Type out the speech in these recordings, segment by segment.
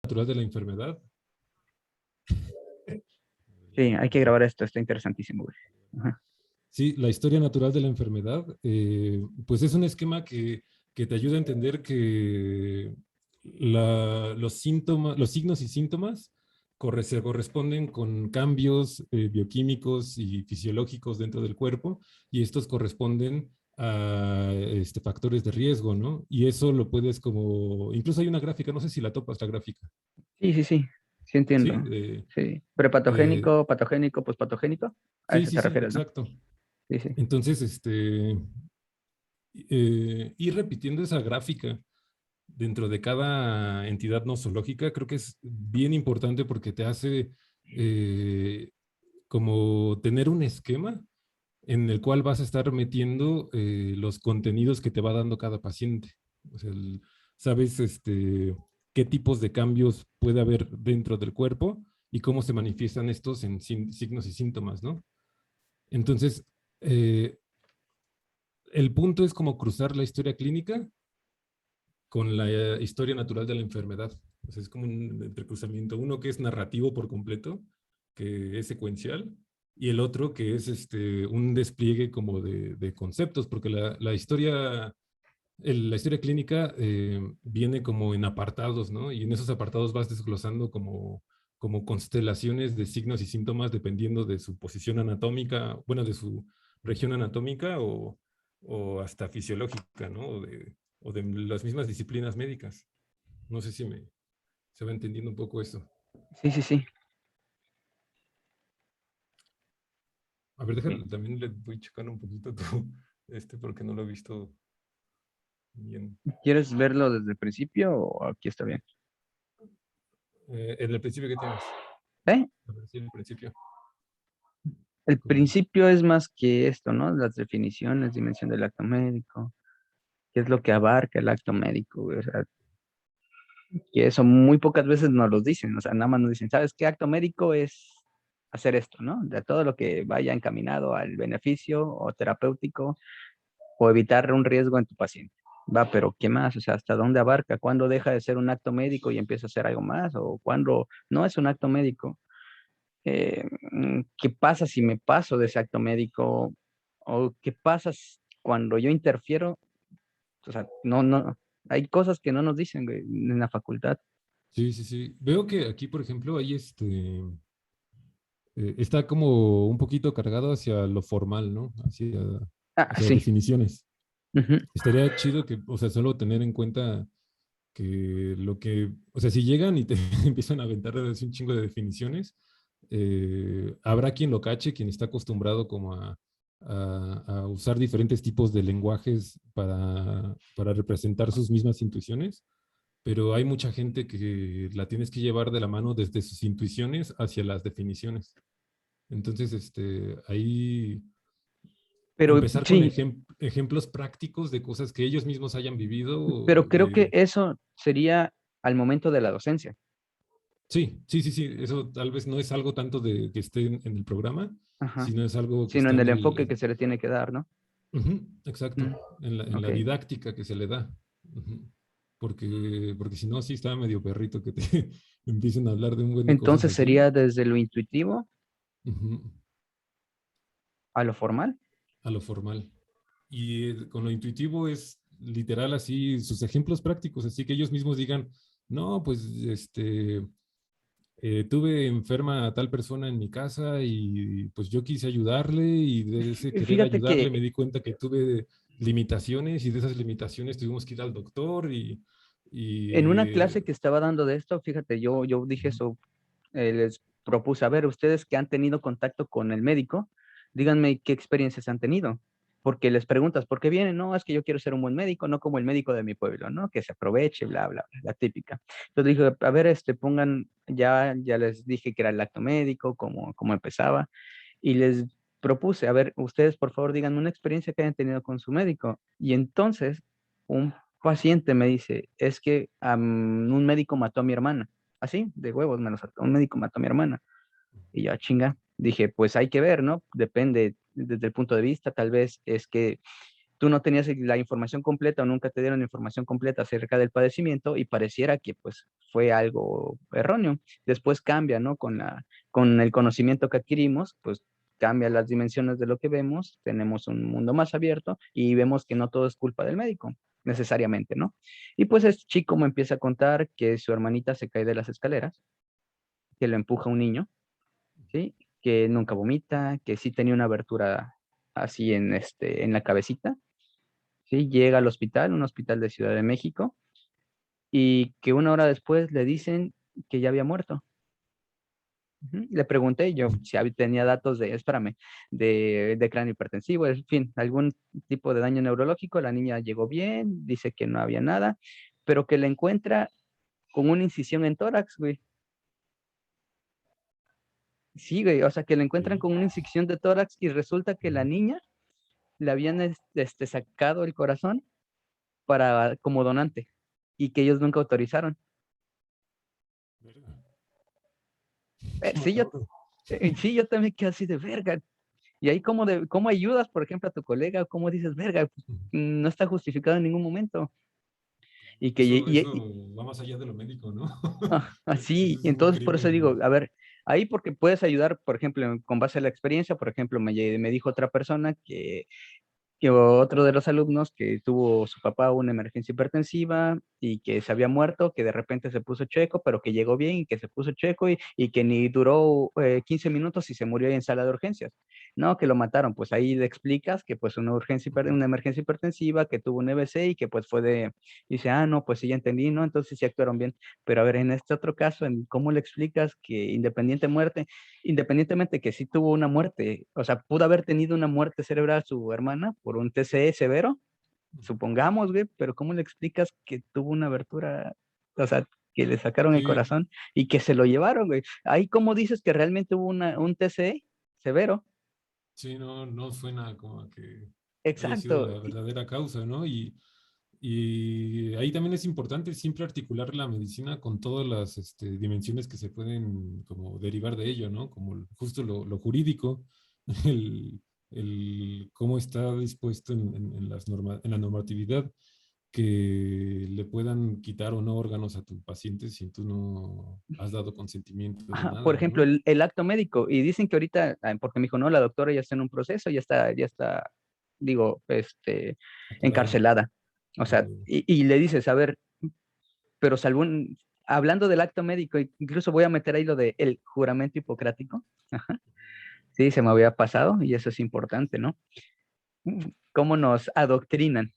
natural de la enfermedad. Sí, hay que grabar esto, está interesantísimo, güey. Ajá. Sí, la historia natural de la enfermedad, pues es un esquema que te ayuda a entender que los síntomas, los signos y síntomas se corresponden con cambios bioquímicos y fisiológicos dentro del cuerpo, y estos corresponden a factores de riesgo, ¿no? Y eso lo puedes como, incluso hay una gráfica, no sé si la topas la gráfica, Sí, sí, sí, sí entiendo. ¿sí? Sí, Eh, prepatogénico, patogénico, pospatogénico, a sí, eso sí, te sí, refieres, ¿no? exacto. Sí, sí. Entonces, ir repitiendo esa gráfica dentro de cada entidad nosológica, creo que es bien importante porque te hace como tener un esquema en el cual vas a estar metiendo los contenidos que te va dando cada paciente. O sea, sabes qué tipos de cambios puede haber dentro del cuerpo y cómo se manifiestan estos en signos y síntomas, ¿no? Entonces, eh, el punto es como cruzar la historia clínica con la historia natural de la enfermedad. O sea, es como un entrecruzamiento. Uno que es narrativo por completo, que es secuencial, y el otro que es un despliegue como de conceptos, porque la historia clínica viene como en apartados, ¿no? Y en esos apartados vas desglosando como constelaciones de signos y síntomas dependiendo de su posición anatómica, bueno, de su región anatómica o hasta fisiológica, ¿no? O de las mismas disciplinas médicas. No sé si se va entendiendo un poco eso. Sí, sí, sí. A ver, Sí. déjale, también le voy checando un poquito todo porque no lo he visto bien. ¿Quieres verlo desde el principio o aquí está bien? En el principio que tienes. ¿Eh? A ver, sí, en el principio. El Como, principio es más que esto, ¿no? Las definiciones, dimensión del acto médico, qué es lo que abarca el acto médico, güey. O sea, que eso muy pocas veces nos lo dicen, o sea, nada más nos dicen, ¿sabes qué acto médico es hacer esto, ¿no? De todo lo que vaya encaminado al beneficio o terapéutico o evitar un riesgo en tu paciente. Va, pero ¿qué más? O sea, ¿hasta dónde abarca? ¿Cuándo deja de ser un acto médico y empieza a ser algo más? ¿O cuándo no es un acto médico? ¿Qué pasa si me paso de ese acto médico? ¿O qué pasa cuando yo interfiero? O sea, no, hay cosas que no nos dicen, güey, en la facultad. sí, sí, sí. Veo que aquí, por ejemplo, hay está como un poquito cargado hacia lo formal, ¿no? Ah, Hacia sí. definiciones. Ujú. Estaría chido que, o sea, solo tener en cuenta o sea, si llegan y te empiezan a aventar así un chingo de definiciones, habrá quien lo cache, quien está acostumbrado como a usar diferentes tipos de lenguajes para representar sus mismas intuiciones, pero hay mucha gente que la tienes que llevar de la mano desde sus intuiciones hacia las definiciones. Entonces, ahí Pero empezar con sí, ejemplos prácticos de cosas que ellos mismos hayan vivido, pero creo que eso sería al momento de la docencia. sí, sí, sí, sí, eso tal vez no es algo tanto de que esté en el programa, Ajá. sino es algo que Sino está en en el enfoque que se le tiene que dar, ¿no? ujú, exacto, Mm, en ok. la didáctica que se le da. Ujú. Porque si no, sí está medio perrito que te empiecen a hablar de un buen de cosas Entonces así. sería desde lo intuitivo Ujú, a lo formal. a lo formal. Y con lo intuitivo es literal así, sus ejemplos prácticos, así que ellos mismos digan, no, pues tuve enferma a tal persona en mi casa y pues yo quise ayudarle y de ese querer Fíjate ayudarle me que di cuenta que tuve limitaciones y de esas limitaciones tuvimos que ir al doctor en una y clase que estaba dando de esto, fíjate, yo dije ujú, eso, les propuse, a ver, ustedes que han tenido contacto con el médico, díganme qué experiencias han tenido. Porque les preguntas, ¿por qué vienen? No, es que yo quiero ser un buen médico, no como el médico de mi pueblo, ¿no? Que se aproveche, bla, bla, bla, la típica. Entonces dije, a ver, pongan, ya les dije que era el acto médico, cómo empezaba, y les propuse, a ver, ustedes por favor díganme una experiencia que hayan tenido con su médico. Y entonces un paciente me dice, es que un médico mató a mi hermana. Así, de huevos me lo saltó, un médico mató a mi hermana. Y yo, "Ah, chinga, dije, pues hay que ver, ¿no? Depende desde el punto de vista, tal vez es que tú no tenías la información completa o nunca te dieron información completa acerca del padecimiento y pareciera que pues fue algo erróneo. Después cambia, ¿no? Con el conocimiento que adquirimos, pues cambia las dimensiones de lo que vemos, tenemos un mundo más abierto y vemos que no todo es culpa del médico, necesariamente, ¿no? Y pues este chico me empieza a contar que su hermanita se cae de las escaleras, que lo empuja un niño, ¿sí? Que nunca vomita, que sí tenía una abertura así en la cabecita, ¿sí? Llega al hospital, un hospital de Ciudad de México, y que una hora después le dicen que ya había muerto. Ujú. Le pregunté yo si tenía datos espérame, de cráneo hipertensivo, en fin, algún tipo de daño neurológico. La niña llegó bien, dice que no había nada, pero que la encuentra con una incisión en tórax, güey. Sí, güey, o sea, que la encuentran Ok. con una incisión de tórax y resulta que la Ujú. niña le habían sacado el corazón para como donante y que ellos nunca autorizaron. Verga. Qué Sí, yo, macabro. sí, yo también quedé así de verga. Y ahí cómo ayudas, por ejemplo, a tu colega, cómo dices, verga, pues, no está justificado en ningún momento. Y que Eso va más allá de lo médico, ¿no? así, Eso es un entonces por eso digo, crimen. a ver, ahí porque puedes ayudar, por ejemplo, con base a la experiencia, por ejemplo, me dijo otra persona que otro de los alumnos que tuvo su papá una emergencia hipertensiva y que se había muerto, que de repente se puso checo, pero que llegó bien y que se puso checo y que ni duró 15 minutos y se murió ahí en sala de urgencias. No, que lo mataron. Pues ahí le explicas que pues una emergencia hipertensiva, que tuvo un EBC y que pues dice, ah, no, pues sí, ya entendí, ¿no? Entonces sí actuaron bien. Pero a ver, en este otro caso, ¿cómo le explicas que independientemente que sí tuvo una muerte, o sea, pudo haber tenido una muerte cerebral su hermana por un TCE severo, supongamos, güey, pero ¿cómo le explicas que tuvo una abertura, o sea, que le sacaron el Sí, corazón y que se lo llevaron, güey? Ahí, ¿cómo dices que realmente hubo un TCE severo? sí, no, no suena como a que haya sido Exacto. la verdadera causa, ¿no? Y ahí también es importante siempre articular la medicina con todas las dimensiones que se pueden como derivar de ello, ¿no? Como justo lo jurídico, el, el cómo está dispuesto en la normatividad que le puedan quitar o no órganos a tu paciente si tú no has dado consentimiento de Ajá, por nada, ejemplo, ¿no? el acto médico, y dicen que ahorita, porque me dijo, no, la doctora ya está en un proceso, ya está, digo, Aclarado. encarcelada. O Ok. sea, y le dices, a ver, pero hablando del acto médico, incluso voy a meter ahí lo de el juramento hipocrático. Ajá. Sí, se me había pasado y eso es importante, ¿no? Cómo nos adoctrinan.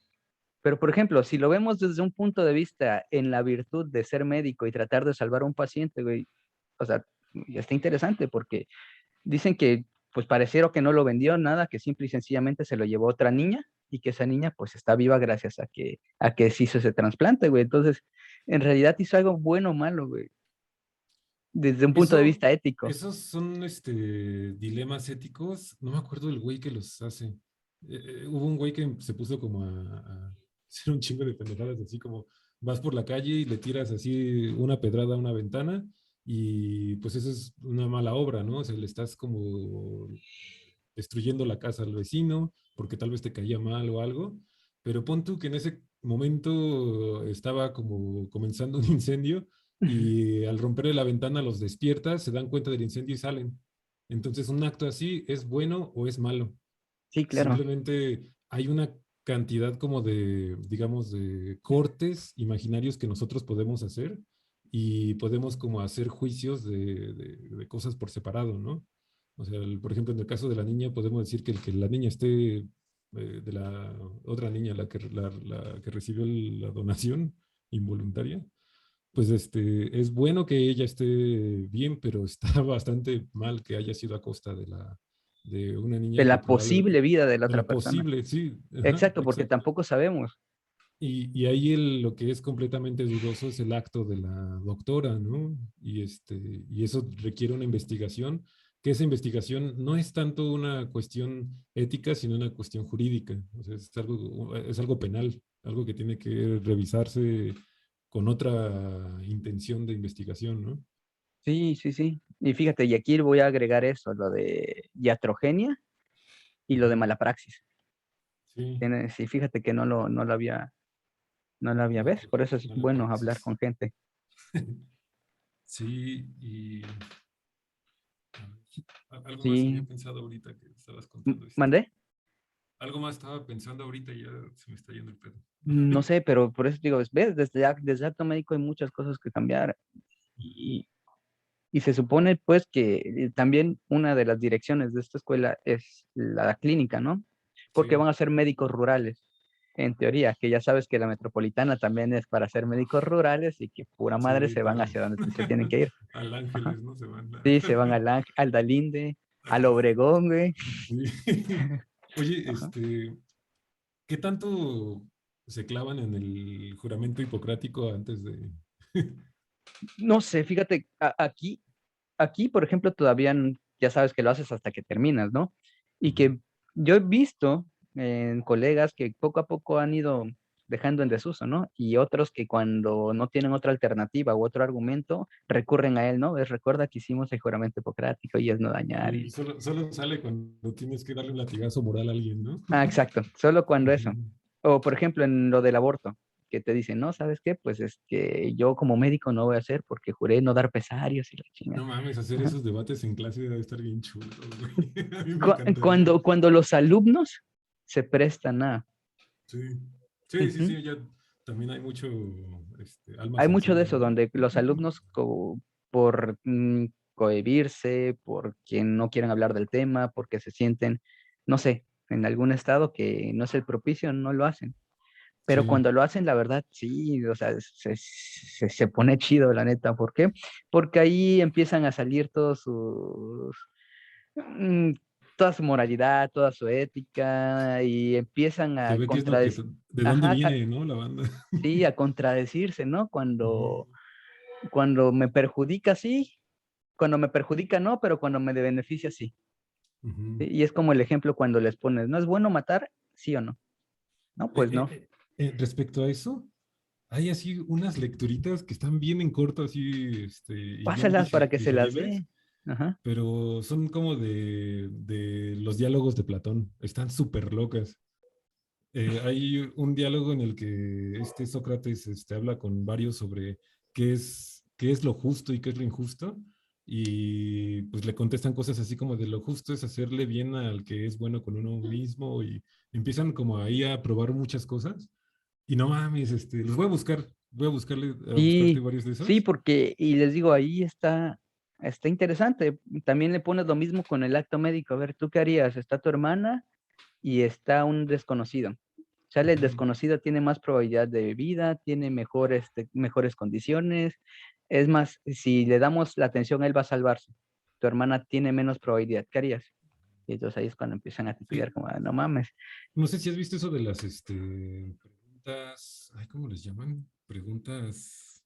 Pero, por ejemplo, si lo vemos desde un punto de vista en la virtud de ser médico y tratar de salvar a un paciente, güey, o sea, está interesante porque dicen que, pues, pareciera que no lo vendió nada, que simple y sencillamente se lo llevó otra niña y que esa niña, pues, está viva gracias a que se hizo ese trasplante, güey. Entonces, en realidad hizo algo bueno o malo, güey, desde un punto de Eso, vista ético. esos son dilemas éticos. No me acuerdo del güey que los hace. Hubo un güey que se puso como a hacer un chingo de pendejadas, así como vas por la calle y le tiras así una pedrada a una ventana y pues eso es una mala obra, ¿no? O sea, le estás como destruyendo la casa al vecino porque tal vez te caía mal o algo. Pero pon tú que en ese momento estaba como comenzando un incendio y al romperle la ventana los despierta, se dan cuenta del incendio y salen. Entonces, un acto así es bueno o es malo. Sí, claro. Simplemente hay una cantidad como de, digamos, de cortes imaginarios que nosotros podemos hacer y podemos como hacer juicios de cosas por separado, ¿no? O sea, por ejemplo, en el caso de la niña, podemos decir que el que la niña esté de la otra niña, la que recibió la donación involuntaria, pues es bueno que ella esté bien, pero está bastante mal que haya sido a costa de una De niña que la probablemente, posible vida de la de otra la persona. posible, sí, ajá, Exacto, porque exacto. tampoco sabemos. Y ahí lo que es completamente dudoso es el acto de la doctora, ¿no? Y eso requiere una investigación, que esa investigación no es tanto una cuestión ética, sino una cuestión jurídica. O sea, es algo penal, algo que tiene que revisarse con otra intención de investigación, ¿no? Sí, sí, sí. Y fíjate, y aquí voy a agregar eso, lo de iatrogenia y lo de Ujú. mala praxis. Sí, Sí, fíjate que no lo había, no, ¿ves? Por eso es no lo bueno hablar conoces. con gente. Sí, y algo más había Sí, pensado ahorita que estabas contando esto. ¿mandé? Algo más estaba pensando ahorita y ya se me está yendo el pedo. No sé, pero por eso digo, ¿ves? Desde acto médico hay muchas cosas que cambiar. Y, y se supone, pues, que también una de las direcciones de esta escuela es la clínica, ¿no? Porque Sí, van a ser médicos rurales, en teoría, que ya sabes que la metropolitana también es para ser médicos rurales y que pura madre sí, se van claro. hacia donde se tienen que ir. Al Ajá. Ángeles, ¿no? Se van Sí, se van al Dalinde, al Obregón, güey. Sí. Oye, Ajá. ¿qué tanto se clavan en el juramento hipocrático antes de... No sé, fíjate, aquí, por ejemplo, todavía ya sabes que lo haces hasta que terminas, ¿no? Y Ujú. que yo he visto en colegas que poco a poco han ido dejando en desuso, ¿no? Y otros que cuando no tienen otra alternativa u otro argumento, recurren a él, ¿no? Recuerda que hicimos el juramento hipocrático y es no dañar. Sí, solo sale cuando tienes que darle un latigazo moral a alguien, ¿no? Exacto, solo cuando eso. Ujú. O por ejemplo, en lo del aborto, que te dicen, no, ¿sabes qué? Pues es que yo como médico no voy a hacer porque juré no dar pesarios y la chingada. No mames, hacer Ajá. esos debates en clase debe estar bien chulo, güey. A mí me Cu- encantaría. Cuando los alumnos se prestan a... Sí, sí, sí, Ujú. sí, ya también hay mucho alma Hay mucho de sensible, eso, ¿no? donde los alumnos por cohibirse, porque no quieren hablar del tema, porque se sienten, no sé, en algún estado que no es el propicio, no lo hacen. Pero Sí, cuando lo hacen, la verdad, sí, o sea, se pone chido, la neta. ¿Por qué? Porque ahí empiezan a salir mm, toda su moralidad, toda su ética, y empiezan se a ve que es lo que, contradecir, de dónde ajá, viene, ¿no? La banda. sí, a contradecirse, ¿no? Ujú, Cuando me perjudica, sí, cuando me perjudica, no, pero cuando me beneficia, sí. ujú. Sí, y es como el ejemplo cuando les pones, ¿no es bueno matar? ¿Sí o no? No, Eh, pues eh, no. eh, respecto a eso, hay así unas lecturitas que están bien en corto, así, y bien Pásalas para que se las digeribles, dé. Ajá. pero son como de los diálogos de Platón. Están súper locas. Hay un diálogo en el que Sócrates habla con varios sobre qué es lo justo y qué es lo injusto, y pues le contestan cosas así como de lo justo es hacerle bien al que es bueno con uno mismo, y empiezan como ahí a probar muchas cosas, y no mames, los voy a buscar, a buscarte Y varios de sí, esos. porque, y les digo, ahí está interesante. También le pones lo mismo con el acto médico. A ver, ¿tú qué harías? Está tu hermana y está un desconocido. Sale el Ujú. desconocido, tiene más probabilidad de vida, tiene mejores condiciones. Es más, si le damos la atención, él va a salvarse. Tu hermana tiene menos probabilidad. ¿Qué harías? Y entonces ahí es cuando empiezan a titular Sí, como, "Ah, no mames". no sé si has visto eso de las preguntas, ay, ¿cómo les llaman? Preguntas,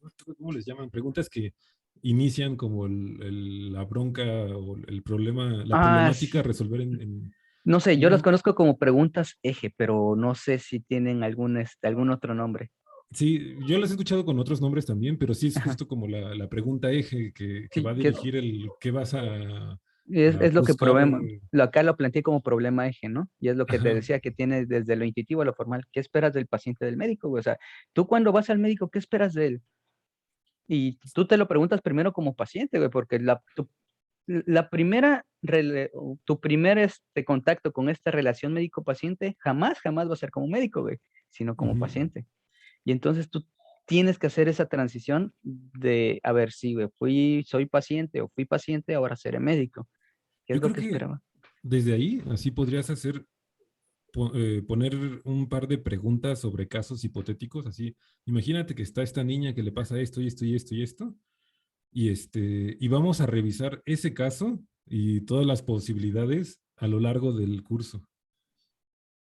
no recuerdo cómo les llaman, preguntas que inician como la bronca o el problema, la Ah, problemática a resolver no sé, yo las no, conozco como preguntas eje, pero no sé si tienen algún otro nombre. sí, yo las he escuchado con otros nombres también, pero sí es Ajá. justo como la pregunta eje que va Sí, a dirigir el qué vas a es lo que buscar. acá lo planteé como problema eje, ¿no? Y es lo que te Ajá, decía que tiene desde lo intuitivo a lo formal. ¿Qué esperas del paciente del médico, güey? O sea, tú cuando vas al médico, ¿qué esperas de él? Y tú te lo preguntas primero como paciente, güey, porque la primera, tu primer contacto con esta relación médico-paciente jamás va a ser como médico, güey, sino como ujú. paciente. Y entonces tú tienes que hacer esa transición de, a ver, sí, güey, soy paciente o fui paciente, ahora seré médico. ¿Qué es Yo lo creo que que esperaba? desde ahí así podrías poner un par de preguntas sobre casos hipotéticos, así, imagínate que está esta niña que le pasa esto y esto y esto y esto, y vamos a revisar ese caso y todas las posibilidades a lo largo del curso.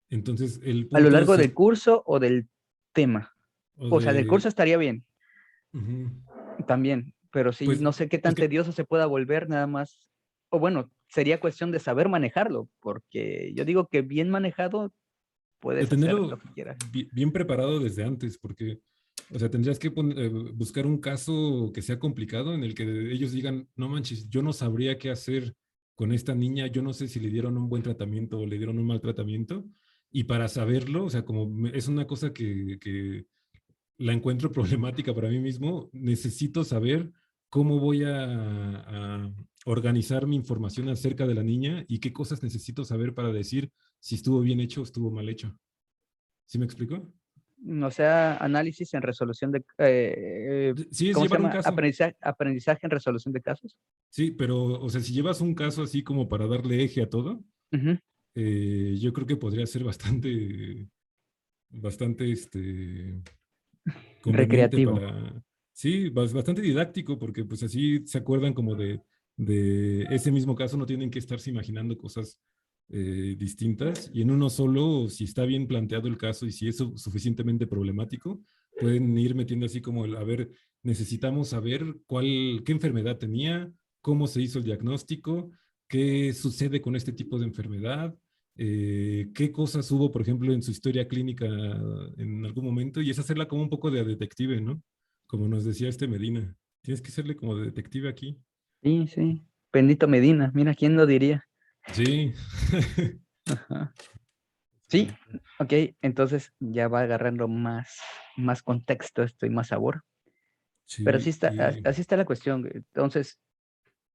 Entonces, el ¿A lo punto largo del curso o del tema? o O sea, del de, curso estaría bien, ujú, también, pero sí, pues, no sé qué es tan que tedioso se pueda volver nada más. O bueno, sería cuestión de saber manejarlo, porque yo digo que bien manejado de puedes hacer lo tenerlo que quieras. bien preparado desde antes, porque, o sea, tendrías que buscar un caso que sea complicado en el que ellos digan, no manches, yo no sabría qué hacer con esta niña, yo no sé si le dieron un buen tratamiento o le dieron un mal tratamiento, y para saberlo, o sea, como es una cosa que la encuentro problemática para mí mismo, necesito saber cómo voy a organizar mi información acerca de la niña y qué cosas necesito saber para decir si estuvo bien hecho o estuvo mal hecho. ¿Sí me explico? O sea, análisis en resolución de, Sí, es ¿cómo se llevar un llama? caso. Aprendizaje en resolución de casos. Sí, pero, o sea, si llevas un caso así como para darle eje a todo, Ujú. yo creo que podría ser bastante, conveniente Recreativo. para, sí, bastante didáctico, porque pues así se acuerdan como de ese mismo caso, no tienen que estarse imaginando cosas distintas, y en uno solo, si está bien planteado el caso y si es suficientemente problemático, pueden ir metiendo así como a ver, necesitamos saber qué enfermedad tenía, cómo se hizo el diagnóstico, qué sucede con este tipo de enfermedad, qué cosas hubo, por ejemplo, en su historia clínica en algún momento, y es hacerla como un poco de detective, ¿no? Como nos decía Medina. Tienes que serle como de detective aquí. Sí, sí. Bendito Medina, mira, ¿quién lo diría? Sí. Ajá. Sí, ok, entonces ya va agarrando más contexto esto y más sabor. Pero así Sí, está, así está la cuestión. Entonces,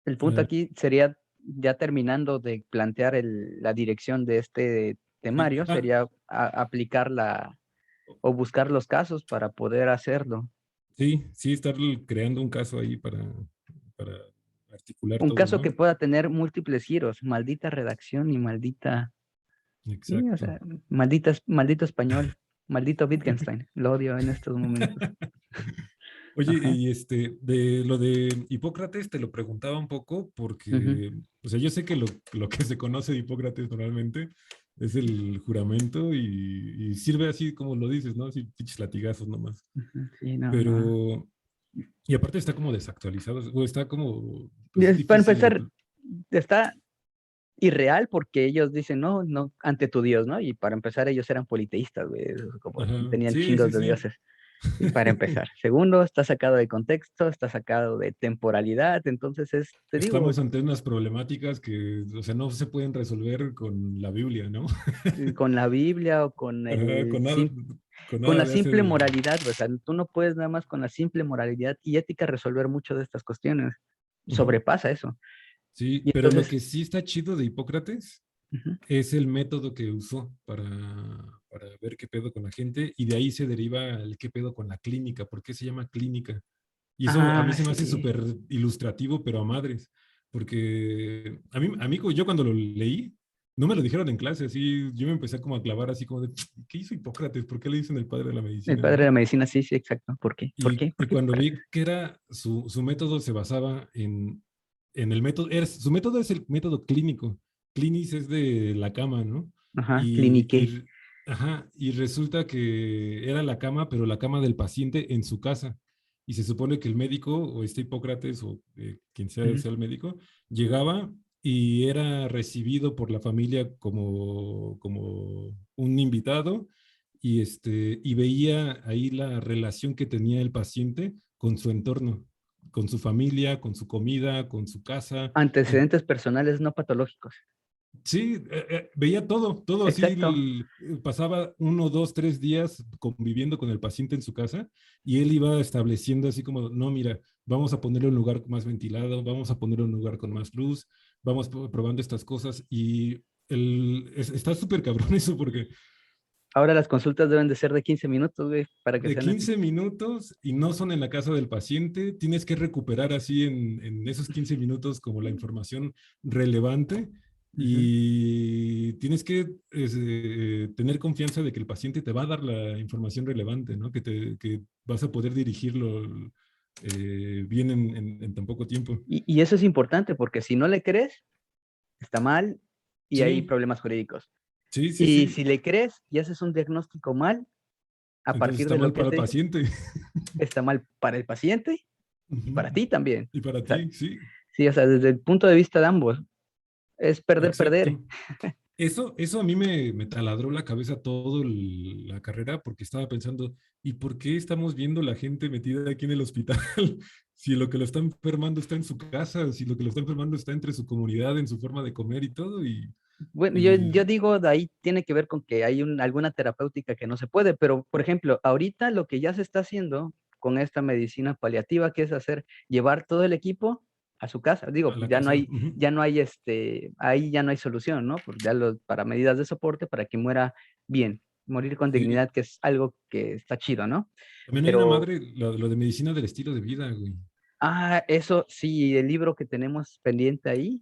el punto claro. aquí sería, ya terminando de plantear la dirección de este Sí. temario, sería aplicar o buscar los casos para poder hacerlo. Sí, sí, estar creando un caso ahí para articular Un todo, caso que ¿no? pueda tener múltiples giros, maldita redacción y maldita, sí, o Exacto. sea, maldito español, maldito Wittgenstein, lo odio en estos momentos. Oye, Ajá. y de lo de Hipócrates te lo preguntaba un poco Ujú. porque, o sea, yo sé que lo que se conoce de Hipócrates normalmente es el juramento y sirve así como lo dices, ¿no? Así pinches latigazos nomás. Ujú. Sí, no, no. Pero, y aparte está como desactualizado, o está como, pues es Para difícil de... empezar, está irreal porque ellos dicen, no, no, ante tu Dios, ¿no? Y para empezar, ellos eran politeístas, güey, como Ajá, tenían sí, chingos sí, de sí. dioses. Y para empezar. Segundo, está sacado de contexto, está sacado de temporalidad, entonces te digo, Estamos ante unas problemáticas que, o sea, no se pueden resolver con la Biblia, ¿no? con la Biblia o Ajá, con con nada la de hace... simple moralidad, o sea, tú no puedes nada más con la simple moralidad y ética resolver mucho de estas cuestiones. Ujú. Sobrepasa eso. Sí, Y pero lo entonces, que sí está chido de Hipócrates ujú. es el método que usó para ver qué pedo con la gente, y de ahí se deriva el qué pedo con la clínica. ¿Por qué se llama clínica? Y eso a mí Ah, se me hace sí, súper ilustrativo, pero a madres, porque yo cuando lo leí, no me lo dijeron en clase, así yo me empecé como a clavar así como de, ¿qué hizo Hipócrates? ¿Por qué le dicen el padre de la el medicina, padre de no? la medicina, sí, sí, exacto. ¿Por qué? ¿Por qué? Y ¿Por qué? cuando vi que era su método se basaba en el método, su método es el método clínico. Clinis es de la cama, ¿no? Ajá, Y, cliniqué. y, ajá, y resulta que era la cama, pero la cama del paciente en su casa. Y se supone que el médico, o este Hipócrates, o quien sea, Ujú. sea el médico, llegaba y era recibido por la familia como un invitado, y veía ahí la relación que tenía el paciente con su entorno, con su familia, con su comida, con su casa. Antecedentes personales no patológicos. Sí, veía todo así, Exacto. pasaba 1, 2, 3 días conviviendo con el paciente en su casa, y él iba estableciendo así como, no, mira, vamos a ponerlo en un lugar más ventilado, vamos a ponerlo en un lugar con más luz, vamos probando estas cosas, y está súper cabrón eso porque Ahora las consultas deben de ser de 15 minutos, güey, para que de sean así. 15 minutos y no son en la casa del paciente, tienes que recuperar así en esos 15 minutos como la información relevante, Ujú. y tienes que tener confianza de que el paciente te va a dar la información relevante, ¿no? Que vas a poder dirigirlo bien en tan poco tiempo. Y eso es importante porque si no le crees, está mal y hay Sí, problemas jurídicos. sí, sí, Y sí. si le crees y haces un diagnóstico mal, a Entonces partir está de lo mal que él para el te dice, paciente. está mal para el paciente y Ujú. para ti también. Y para O sea, ti, sí, sí, o sea, desde el punto de vista de ambos, es perder, perder. exacto. Eso a mí me taladró la cabeza toda la carrera porque estaba pensando, ¿y por qué estamos viendo la gente metida aquí en el hospital? Si lo que lo está enfermando está en su casa, si lo que lo está enfermando está entre su comunidad, en su forma de comer y todo. Bueno, yo Y digo, de ahí tiene que ver con que hay alguna terapéutica que no se puede, pero por ejemplo, ahorita lo que ya se está haciendo con esta medicina paliativa, que es llevar todo el equipo a su casa. Digo, a pues la casa. Ujú. ahí ya no hay solución, ¿no? Porque para medidas de soporte, para que muera bien, morir con Sí. dignidad, que es algo que está chido, ¿no? También hay una Pero, madre, lo de medicina del estilo de vida, güey. eso sí, el libro que tenemos pendiente ahí,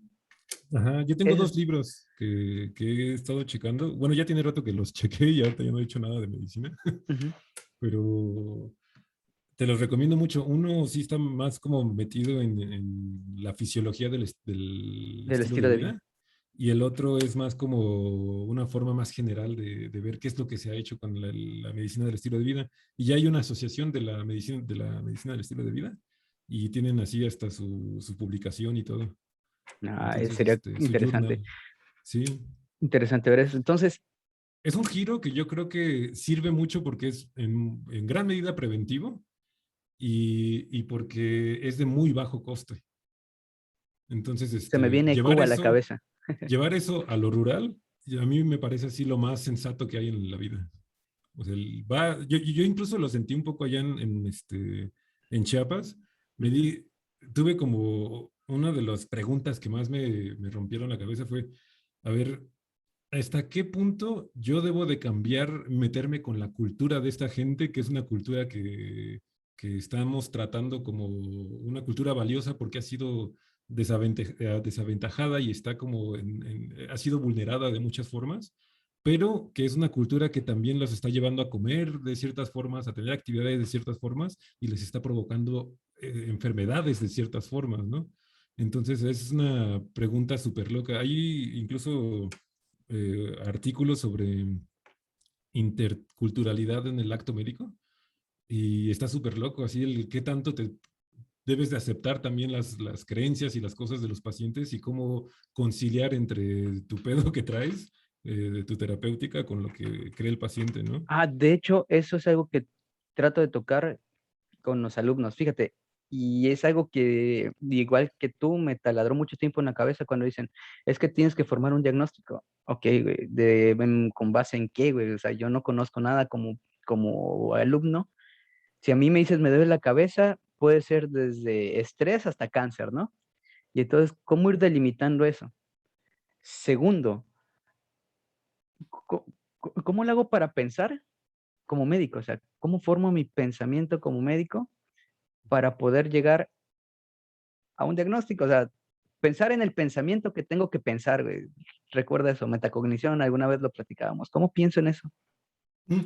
Ajá, yo tengo es, 2 libros que he estado checando. Bueno, ya tiene rato que los chequé y ahorita ya no he hecho nada de medicina, ujú, pero te los recomiendo mucho. Uno sí está más como metido en la fisiología del del estilo de estilo de vida. vida y el otro es más como una forma más general de ver qué es lo que se ha hecho con la medicina del estilo de vida. Y ya hay una asociación de la medicina del estilo de vida y tienen así hasta su publicación y todo. Ah, Entonces, sería su interesante, journal, sí. interesante ver eso. Entonces, Es un giro que yo creo que sirve mucho porque es en gran medida preventivo y porque es de muy bajo coste. Entonces, se me viene llevar Cuba a la eso, cabeza. llevar eso a lo rural, y a mí me parece así lo más sensato que hay en la vida. O sea, yo incluso lo sentí un poco allá en Chiapas. Me Ujú. di, tuve como una de las preguntas que más me rompieron la cabeza fue, a ver, ¿hasta qué punto yo debo de cambiar, meterme con la cultura de esta gente, que es una cultura que estamos tratando como una cultura valiosa porque ha sido desaventajada y está como ha sido vulnerada de muchas formas, pero que es una cultura que también los está llevando a comer de ciertas formas, a tener actividades de ciertas formas y les está provocando enfermedades de ciertas formas, ¿no? Entonces es una pregunta súper loca. Hay incluso artículos sobre interculturalidad en el acto médico y está súper loco, así el qué tanto te debes de aceptar también las creencias y las cosas de los pacientes y cómo conciliar entre tu pedo que traes de tu terapéutica con lo que cree el paciente, ¿no? De hecho, eso es algo que trato de tocar con los alumnos, fíjate, y es algo que, igual que tú, me taladró mucho tiempo en la cabeza cuando dicen, es que tienes que formar un diagnóstico. Ok, güey, ¿con base en qué, güey? O sea, yo no conozco nada como alumno. Si a mí me dices, me duele la cabeza, puede ser desde estrés hasta cáncer, ¿no? Y entonces, ¿cómo ir delimitando eso? Segundo, ¿cómo lo hago para pensar como médico? O sea, ¿cómo formo mi pensamiento como médico para poder llegar a un diagnóstico? O sea, pensar en el pensamiento que tengo que pensar, güey. Recuerda eso, metacognición, alguna vez lo platicábamos. ¿Cómo pienso en eso? Mm,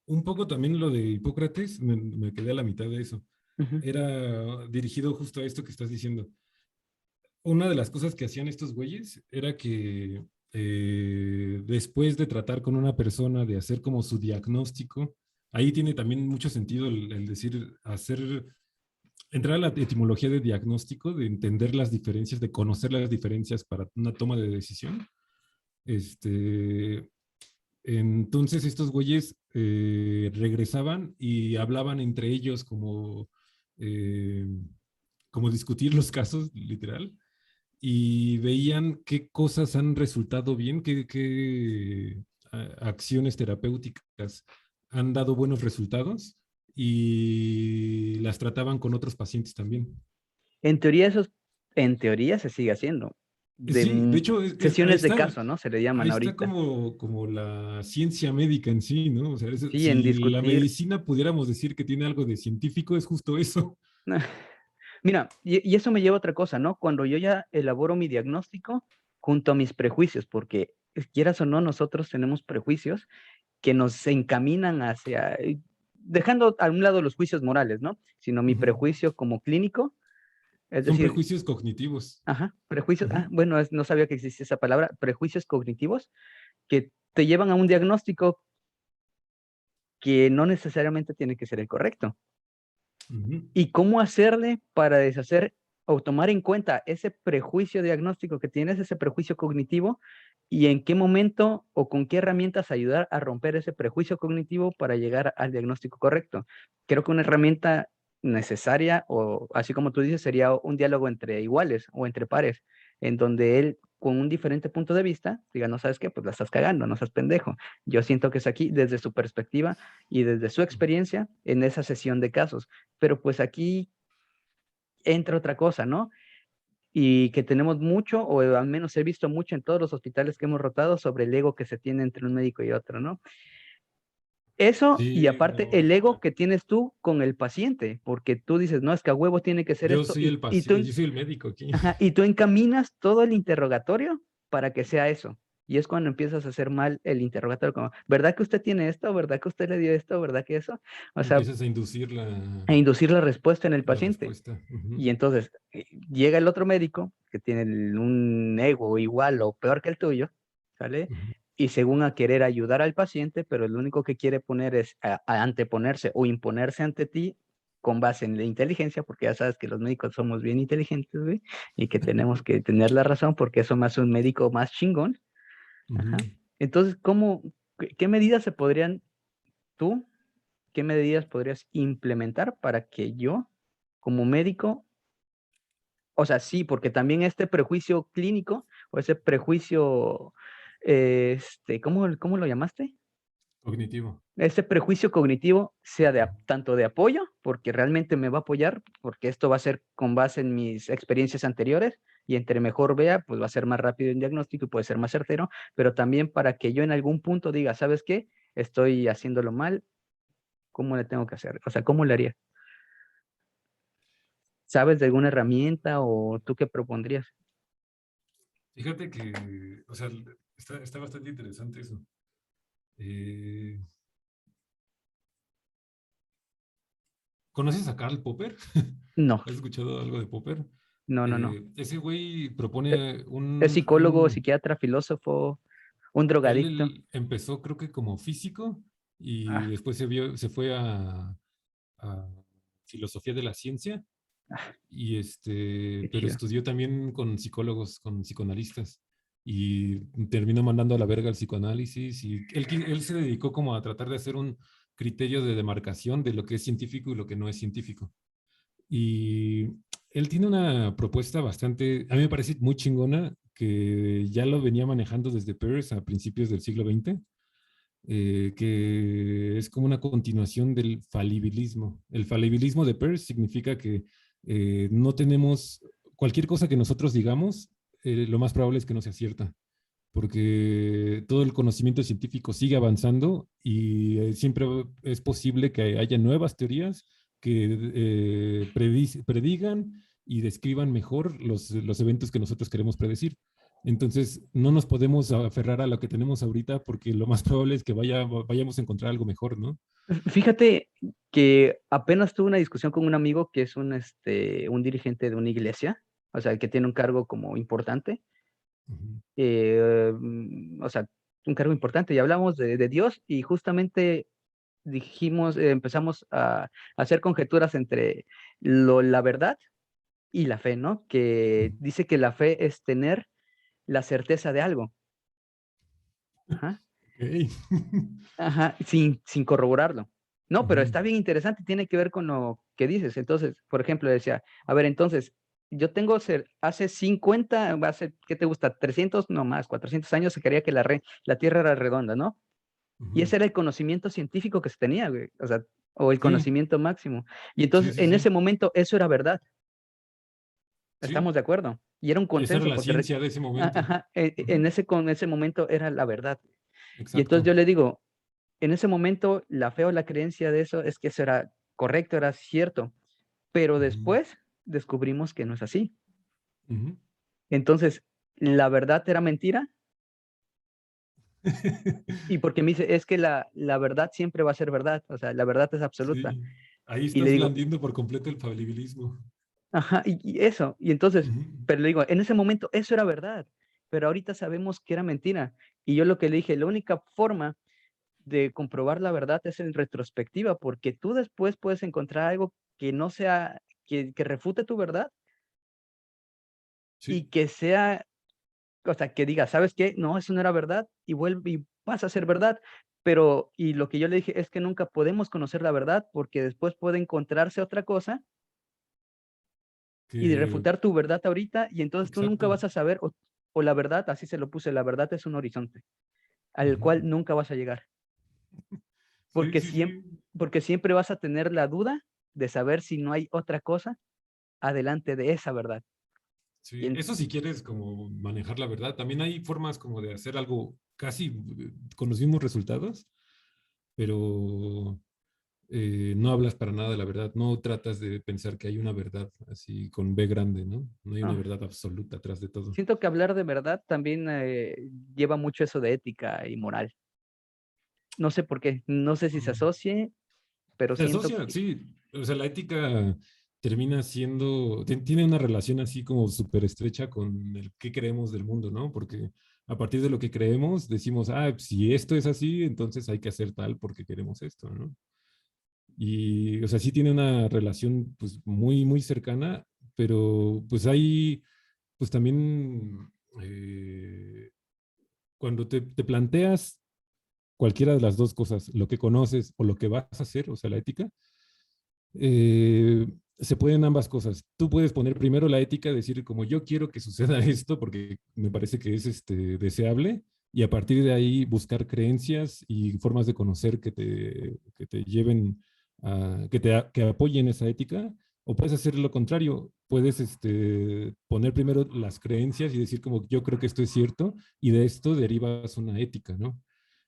un poco también lo de Hipócrates, me quedé a la mitad de eso. Ujú. Era dirigido justo a esto que estás diciendo. Una de las cosas que hacían estos güeyes era que después de tratar con una persona, de hacer como su diagnóstico, ahí tiene también mucho sentido el decir, entrar a la etimología de diagnóstico, de entender las diferencias, de conocer las diferencias para una toma de decisión. Este, entonces estos güeyes regresaban y hablaban entre ellos eh, como discutir los casos, literal y veían qué cosas han resultado bien, qué acciones terapéuticas han dado buenos resultados y las trataban con otros pacientes también. En teoría, en teoría se sigue haciendo. Sí, de hecho, ahí Sesiones de está, caso, ¿no? Se le llaman ahí está ahorita. como la ciencia médica en sí, ¿no? O sea, Sí, en si la discutir. medicina pudiéramos decir que tiene algo de científico, es justo eso. Mira, y eso me lleva a otra cosa, ¿no? Cuando yo ya elaboro mi diagnóstico junto a mis prejuicios, porque quieras o no, nosotros tenemos prejuicios que nos encaminan dejando a un lado los juicios morales, ¿no? Sino mi Ujú. prejuicio como clínico, es Son decir, prejuicios cognitivos. ajá, prejuicios, Ujú. bueno, no sabía que existía esa palabra, prejuicios cognitivos, que te llevan a un diagnóstico que no necesariamente tiene que ser el correcto. Ujú. ¿Y cómo hacerle para deshacer o tomar en cuenta ese prejuicio diagnóstico que tienes, ese prejuicio cognitivo, y en qué momento o con qué herramientas ayudar a romper ese prejuicio cognitivo para llegar al diagnóstico correcto. Creo que una herramienta necesaria, o así como tú dices, sería un diálogo entre iguales o entre pares, en donde él, con un diferente punto de vista, diga, no sabes qué, pues la estás cagando, no seas pendejo. Yo siento que es aquí desde su perspectiva y desde su experiencia en esa sesión de casos. Pero pues aquí entra otra cosa, ¿no? Y que tenemos mucho, o al menos he visto mucho en todos los hospitales que hemos rotado, sobre el ego que se tiene entre un médico y otro, ¿no? Eso, y Sí, aparte no. el ego que tienes tú con el paciente, porque tú dices, no, es que a huevo tiene que ser Yo esto, soy el paciente, yo soy el médico aquí. y tú encaminas todo el interrogatorio para que sea eso. Y es cuando empiezas a hacer mal el interrogatorio, como, ¿verdad que usted tiene esto? ¿Verdad que usted le dio esto? ¿Verdad que eso? O sea, Empiezas a inducir a inducir la respuesta en el la paciente. respuesta. Ujú, Y entonces llega el otro médico que tiene un ego igual o peor que el tuyo, ¿sale? ujú. Y según a querer ayudar al paciente, pero lo único que quiere poner es a anteponerse o imponerse ante ti con base en la inteligencia, porque ya sabes que los médicos somos bien inteligentes, güey, y que tenemos que tener la razón porque eso me hace un médico más chingón. Ajá. Ujú. Entonces, qué medidas se podrían, tú, qué medidas podrías implementar para que yo, como médico, o sea, sí, porque también este prejuicio clínico o ese prejuicio, ¿cómo lo llamaste? Cognitivo. Ese prejuicio cognitivo sea tanto de apoyo, porque realmente me va a apoyar, porque esto va a ser con base en mis experiencias anteriores, y entre mejor vea, pues va a ser más rápido el diagnóstico y puede ser más certero, pero también para que yo en algún punto diga, ¿sabes qué? Estoy haciéndolo mal, ¿cómo le tengo que hacer? O sea, ¿cómo le haría? ¿Sabes de alguna herramienta o tú qué propondrías? Fíjate que, o sea, está bastante interesante eso. Eh, ¿Conoces a Karl Popper? No, ¿Has escuchado algo de Popper? no, no, no. Ese güey Eh, propone Es psicólogo, psiquiatra, filósofo, un drogadicto. él empezó creo que como físico y Ah, después se fue a filosofía de la ciencia y qué pero chido. estudió también con psicólogos, con psicoanalistas y terminó mandando a la verga el psicoanálisis y él se dedicó como a tratar de hacer un criterio de demarcación de lo que es científico y lo que no es científico. Y él tiene una propuesta bastante, a mí me parece muy chingona, que ya lo venía manejando desde Peirce a principios del siglo XX, que es como una continuación del falibilismo. El falibilismo de Peirce significa que no tenemos, cualquier cosa que nosotros digamos, lo más probable es que no sea cierta, porque todo el conocimiento científico sigue avanzando y siempre es posible que haya nuevas teorías que predigan y describan mejor los eventos que nosotros queremos predecir. Entonces, no nos podemos aferrar a lo que tenemos ahorita porque lo más probable es que vayamos a encontrar algo mejor, ¿no? Fíjate que apenas tuve una discusión con un amigo que es un dirigente de una iglesia, o sea, que tiene un cargo como importante, Ujú. o sea, un cargo importante, y hablamos de Dios, y justamente dijimos, empezamos a hacer conjeturas entre la verdad y la fe, ¿no? Que dice que la fe es tener la certeza de algo. Ajá. Ok. Ajá, sin corroborarlo. No, pero Ujú, está bien interesante, tiene que ver con lo que dices. Entonces, por ejemplo, decía, a ver, entonces, yo tengo, hace 50, ¿qué te gusta? 300, no más, 400 años se creía que la Tierra era redonda, ¿no? Y ujú. ese era el conocimiento científico que se tenía, güey, o sea, o el Sí, conocimiento máximo. Y sí, entonces, sí, en sí. ese momento, eso era verdad, Sí, estamos de acuerdo. Y era un esa era consenso, la porque, ciencia de ese momento. ajá, Ujú. con ese momento era la verdad. Y entonces Exacto. yo le digo, en ese momento la fe o la creencia de eso es que eso era correcto, era cierto, pero Ujú, después descubrimos que no es así. ujú. Entonces, la verdad era mentira, y porque me dice, es que la verdad siempre va a ser verdad, o sea, la verdad es absoluta. Sí, ahí Y le estás digo, blandiendo por completo el falibilismo. ajá, y eso, y entonces, Ujú, pero le digo, en ese momento eso era verdad, pero ahorita sabemos que era mentira. Y yo lo que le dije, la única forma de comprobar la verdad es en retrospectiva, porque tú después puedes encontrar algo que no sea, que refute tu verdad, y Sí, que sea, o sea, que diga, ¿sabes qué? No, eso no era verdad y vuelve y pasa a ser verdad. Pero, y lo que yo le dije es que nunca podemos conocer la verdad porque después puede encontrarse otra cosa y de que refutar tu verdad ahorita y entonces tú nunca exacto. vas a saber o la verdad, así se lo puse, la verdad es un horizonte al Ujú. cual nunca vas a llegar, Sí, porque sí, sí. porque siempre vas a tener la duda de saber si no hay otra cosa adelante de esa verdad. Y Sí, eso si quieres como manejar la verdad. También hay formas como de hacer algo casi con los mismos resultados, pero no hablas para nada de la verdad. No tratas de pensar que hay una verdad así con B grande, ¿no? No hay una ah, verdad absoluta atrás de todo. siento que hablar de verdad también lleva mucho eso de ética y moral. No sé por qué, no sé si se Mm. asocie, pero Se siento asocia, que sí. O sea, la ética termina siendo, tiene una relación así como súper estrecha con el qué creemos del mundo, ¿no? Porque a partir de lo que creemos decimos, ah, pues, si esto es así, entonces hay que hacer tal porque queremos esto, ¿no? Y, o sea, sí tiene una relación pues muy, muy cercana, pero pues hay, pues también, cuando te planteas cualquiera de las dos cosas, lo que conoces o lo que vas a hacer, o sea, la ética, se pueden ambas cosas. Tú puedes poner primero la ética, decir como yo quiero que suceda esto porque me parece que es deseable, y a partir de ahí buscar creencias y formas de conocer que te lleven a, que apoyen esa ética. O puedes hacer lo contrario, puedes poner primero las creencias y decir como yo creo que esto es cierto, y de esto derivas una ética, ¿no?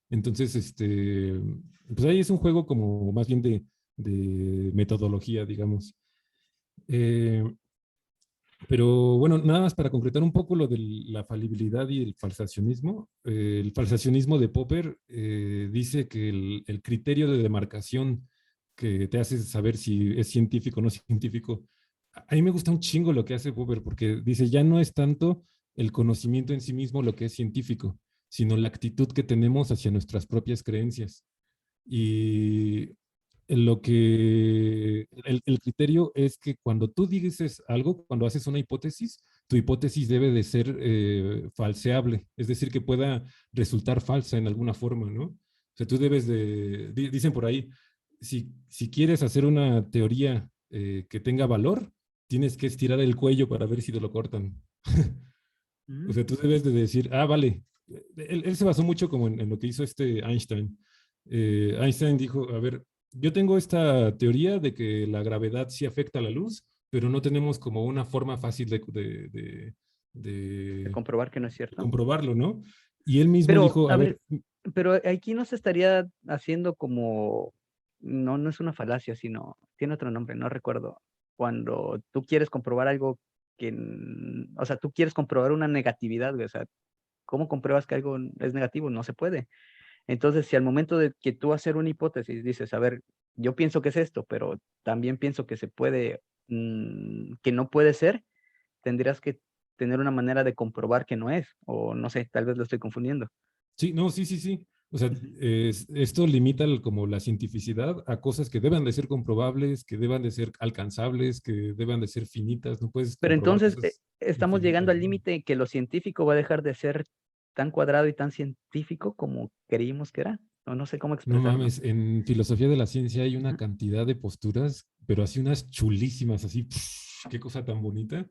Entonces, pues ahí es un juego como más bien de metodología, digamos. Eh, pero bueno, nada más para concretar un poco lo de la falibilidad y el falsacionismo. El falsacionismo de Popper dice que el criterio de demarcación que te hace saber si es científico o no científico, a mí me gusta un chingo lo que hace Popper, porque dice, ya no es tanto el conocimiento en sí mismo lo que es científico, sino la actitud que tenemos hacia nuestras propias creencias. Y el criterio es que cuando tú dices algo, cuando haces una hipótesis, tu hipótesis debe de ser falseable, es decir, que pueda resultar falsa en alguna forma, ¿no? O sea, tú debes dicen por ahí, si quieres hacer una teoría que tenga valor, tienes que estirar el cuello para ver si te lo cortan. O mm, sea, tú debes de decir, ah, vale. Él se basó mucho como en lo que hizo Einstein. Einstein dijo, a ver, yo tengo esta teoría de que la gravedad sí afecta a la luz, pero no tenemos como una forma fácil de de comprobar que no es cierto. comprobarlo, ¿no? Y él mismo Pero, dijo, a a ver, ver, pero aquí no se estaría haciendo como, no, no es una falacia, sino, tiene otro nombre, no recuerdo. Cuando tú quieres comprobar algo que, o sea, tú quieres comprobar una negatividad, güey, o sea, ¿cómo compruebas que algo es negativo? No se puede. Entonces, si al momento de que tú hacer una hipótesis dices, a ver, yo pienso que es esto, pero también pienso que se puede, que no puede ser, tendrías que tener una manera de comprobar que no es, o no sé, tal vez lo estoy confundiendo. sí, no, sí, sí, sí. O sea, Ujú. esto limita como la cientificidad a cosas que deban de ser comprobables, que deban de ser alcanzables, que deban de ser finitas. No puedes Pero comprobar entonces cosas estamos llegando infinitas, al ¿no? límite que lo científico va a dejar de ser tan cuadrado y tan científico como creímos que era, o no sé cómo No expresarlo. mames, en filosofía de la ciencia hay una Ujú, cantidad de posturas, pero así unas chulísimas, así, qué cosa tan bonita,